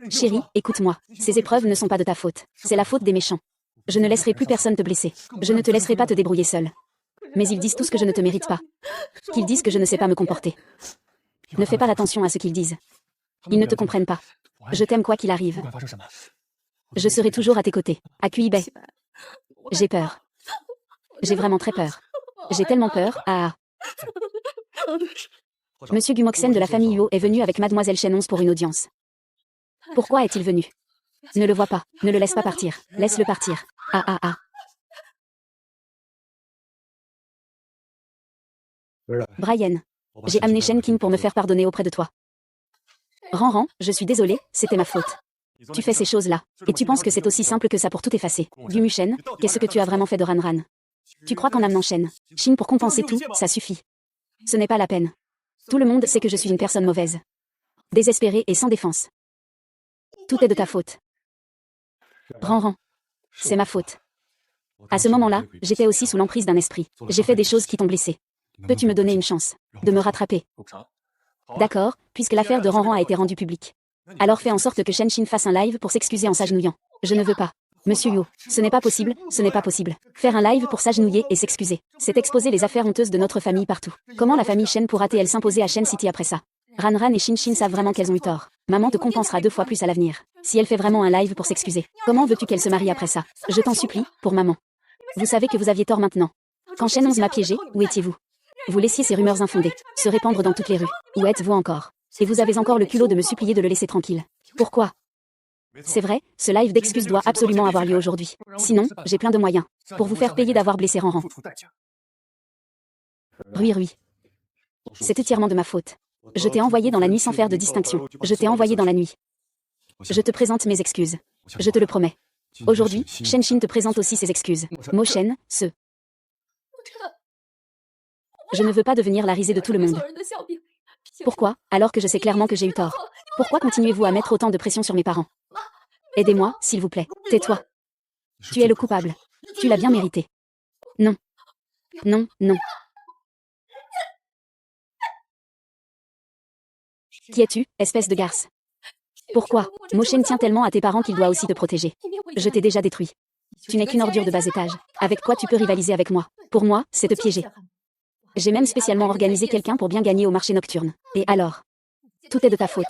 Chérie, écoute-moi. Ces épreuves ne sont pas de ta faute. C'est la faute des méchants. Je ne laisserai plus personne te blesser. Je ne te laisserai pas te débrouiller seul. Mais ils disent tous que je ne te mérite pas. Qu'ils disent que je ne sais pas me comporter. Ne fais pas attention à ce qu'ils disent. Ils ne te comprennent pas. Je t'aime quoi qu'il arrive. Je serai toujours à tes côtés. À QIB. J'ai peur. J'ai vraiment très peur. J'ai tellement peur. Ah. Monsieur Gumoxen de la famille Huo est venu avec mademoiselle Shen 11 pour une audience. Pourquoi est-il venu? Ne le vois pas. Ne le laisse pas partir. Laisse-le partir. Ah ah ah. Brian. J'ai amené Shen King pour me faire pardonner auprès de toi. Ran, je suis désolée, c'était ma faute. Tu fais ces choses-là, et tu penses que c'est aussi simple que ça pour tout effacer. Gumu Shen, qu'est-ce que tu as vraiment fait de Ran? Tu crois qu'en amenant Shen, Shin pour compenser tout, ça suffit? Ce n'est pas la peine. Tout le monde sait que je suis une personne mauvaise. Désespérée et sans défense. Tout est de ta faute. Ran. C'est ma faute. À ce moment-là, j'étais aussi sous l'emprise d'un esprit. J'ai fait des choses qui t'ont blessé. Peux-tu me donner une chance de me rattraper? D'accord, puisque l'affaire de Ran a été rendue publique. Alors fais en sorte que Shen Shin fasse un live pour s'excuser en s'agenouillant. Je ne veux pas. Monsieur Yo, ce n'est pas possible, ce n'est pas possible. Faire un live pour s'agenouiller et s'excuser, c'est exposer les affaires honteuses de notre famille partout. Comment la famille Shen pourra-t-elle s'imposer à Shen City après ça? Ran et Shin Shin savent vraiment qu'elles ont eu tort. Maman te compensera 2 fois plus à l'avenir. Si elle fait vraiment un live pour s'excuser, comment veux-tu qu'elle se marie après ça? Je t'en supplie, pour maman. Vous savez que vous aviez tort maintenant. Quand Shen 11 m'a piégé, où étiez-vous? Vous laissiez ces rumeurs infondées se répandre dans toutes les rues. Où êtes-vous encore? Et vous avez encore le culot de me supplier de le laisser tranquille. Pourquoi? C'est vrai, ce live d'excuses doit absolument avoir lieu aujourd'hui. Sinon, j'ai plein de moyens pour vous faire payer d'avoir blessé Ran. Oui. C'est entièrement de ma faute. Je t'ai envoyé dans la nuit sans faire de distinction. Je t'ai envoyé dans la nuit. Je te présente mes excuses. Je te le promets. Aujourd'hui, Shen Shin te présente aussi ses excuses. Mo Shen, Je ne veux pas devenir la risée de tout le monde. Pourquoi, alors que je sais clairement que j'ai eu tort? Pourquoi continuez-vous à mettre autant de pression sur mes parents? Aidez-moi, s'il vous plaît. Tais-toi. Tu es le coupable. Tu l'as bien mérité. Non. Qui es-tu, espèce de garce? Pourquoi? Mo Shen tient tellement à tes parents qu'il doit aussi te protéger. Je t'ai déjà détruit. Tu n'es qu'une ordure de bas étage. Avec quoi tu peux rivaliser avec moi? Pour moi, c'est te piéger. J'ai même spécialement organisé quelqu'un pour bien gagner au marché nocturne. Et alors? Tout est de ta faute.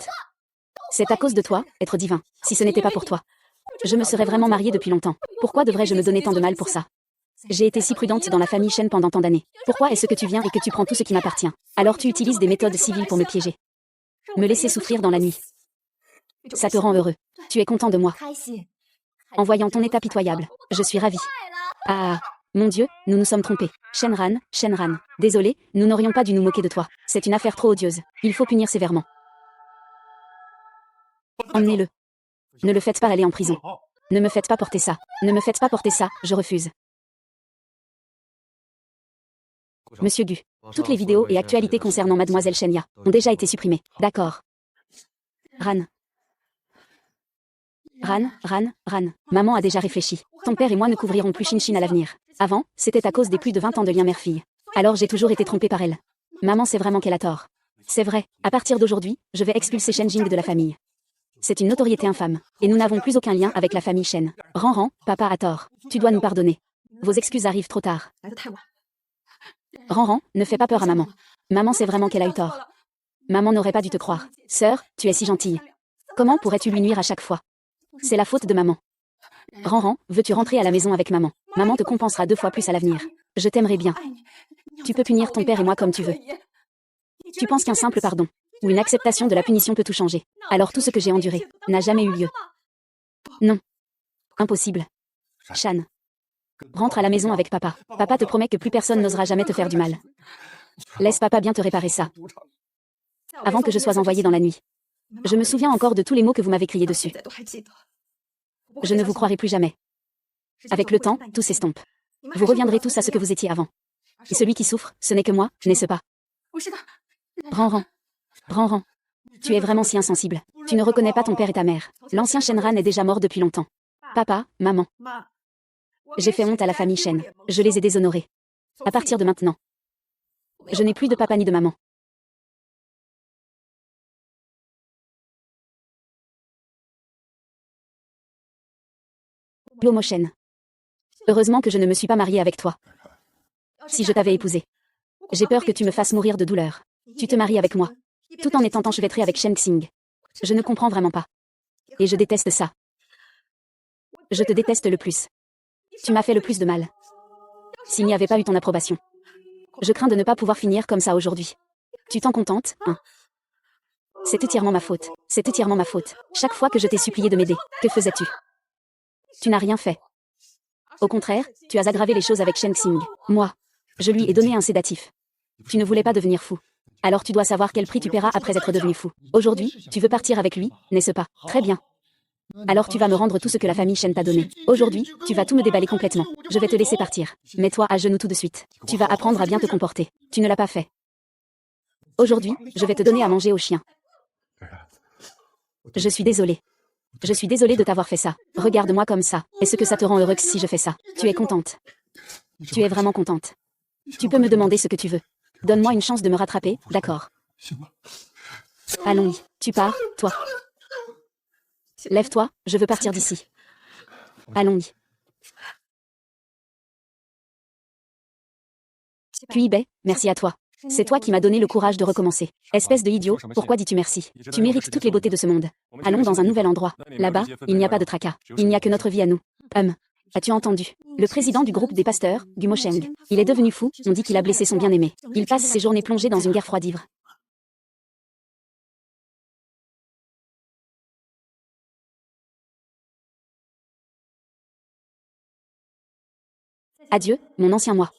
C'est à cause de toi, être divin. Si ce n'était pas pour toi, je me serais vraiment mariée depuis longtemps. Pourquoi devrais-je me donner tant de mal pour ça? J'ai été si prudente dans la famille Shen pendant tant d'années. Pourquoi est-ce que tu viens et que tu prends tout ce qui m'appartient? Alors tu utilises des méthodes civiles pour me piéger. Me laisser souffrir dans la nuit. Ça te rend heureux. Tu es content de moi. En voyant ton état pitoyable, je suis ravie. Ah, mon Dieu, nous nous sommes trompés. Shenran. Désolé, nous n'aurions pas dû nous moquer de toi. C'est une affaire trop odieuse. Il faut punir sévèrement. Emmenez-le. Ne le faites pas aller en prison. Ne me faites pas porter ça. Ne me faites pas porter ça, je refuse. Monsieur Gu, toutes les vidéos et actualités concernant mademoiselle Shenya ont déjà été supprimées. D'accord. Ran. Maman a déjà réfléchi. Ton père et moi ne couvrirons plus Shin Shin à l'avenir. Avant, c'était à cause des plus de 20 ans de lien mère-fille. Alors j'ai toujours été trompée par elle. Maman sait vraiment qu'elle a tort. C'est vrai, à partir d'aujourd'hui, je vais expulser Shen Jing de la famille. C'est une notoriété infâme. Et nous n'avons plus aucun lien avec la famille Shen. Ran, papa a tort. Tu dois nous pardonner. Vos excuses arrivent trop tard. Ran, ne fais pas peur à maman. Maman sait vraiment qu'elle a eu tort. Maman n'aurait pas dû te croire. Sœur, tu es si gentille. Comment pourrais-tu lui nuire à chaque fois? C'est la faute de maman. Ran, veux-tu rentrer à la maison avec maman? Maman te compensera 2 fois plus à l'avenir. Je t'aimerai bien. Tu peux punir ton père et moi comme tu veux. Tu penses qu'un simple pardon ou une acceptation de la punition peut tout changer? Alors tout ce que j'ai enduré n'a jamais eu lieu. Non. Impossible. Shan. Rentre à la maison avec papa. Papa te promet que plus personne n'osera jamais te faire du mal. Laisse papa bien te réparer ça. Avant que je sois envoyée dans la nuit. Je me souviens encore de tous les mots que vous m'avez criés dessus. Je ne vous croirai plus jamais. Avec le temps, tout s'estompe. Vous reviendrez tous à ce que vous étiez avant. Et celui qui souffre, ce n'est que moi, n'est-ce pas? Ran. Tu es vraiment si insensible. Tu ne reconnais pas ton père et ta mère. L'ancien Shenran est déjà mort depuis longtemps. Papa, maman. J'ai fait honte à la famille Shen. Je les ai déshonorés. À partir de maintenant, je n'ai plus de papa ni de maman. Mo Shen. Heureusement que je ne me suis pas mariée avec toi. Si je t'avais épousée. J'ai peur que tu me fasses mourir de douleur. Tu te maries avec moi, tout en étant enchevêtrée avec Shen Xing. Je ne comprends vraiment pas. Et je déteste ça. Je te déteste le plus. Tu m'as fait le plus de mal. S'il n'y avait pas eu ton approbation. Je crains de ne pas pouvoir finir comme ça aujourd'hui. Tu t'en contentes, hein? C'est entièrement ma faute. C'est entièrement ma faute. Chaque fois que je t'ai supplié de m'aider, que faisais-tu? Tu n'as rien fait. Au contraire, tu as aggravé les choses avec Shen Xing. Moi, je lui ai donné un sédatif. Tu ne voulais pas devenir fou. Alors tu dois savoir quel prix tu paieras après être devenu fou. Aujourd'hui, tu veux partir avec lui, n'est-ce pas? Très bien. Alors tu vas me rendre tout ce que la famille Shen t'a donné. Aujourd'hui, tu vas tout me déballer complètement. Je vais te laisser partir. Mets-toi à genoux tout de suite. Tu vas apprendre à bien te comporter. Tu ne l'as pas fait. Aujourd'hui, je vais te donner à manger aux chiens. Je suis désolée. Je suis désolée de t'avoir fait ça. Regarde-moi comme ça. Est-ce que ça te rend heureuse si je fais ça? Tu es contente. Tu es vraiment contente. Tu peux me demander ce que tu veux. Donne-moi une chance de me rattraper, d'accord? Allons-y. Tu pars, toi. Lève-toi, je veux partir d'ici. Allons-y. QIB, merci à toi. C'est toi qui m'as donné le courage de recommencer. Espèce de idiot, pourquoi dis-tu merci? Tu mérites toutes les beautés de ce monde. Allons dans un nouvel endroit. Là-bas, il n'y a pas de tracas. Il n'y a que notre vie à nous. As-tu entendu? Le président du groupe des pasteurs, Gumo Sheng. Il est devenu fou, on dit qu'il a blessé son bien-aimé. Il passe ses journées plongées dans une guerre froide-ivre. Adieu, mon ancien moi.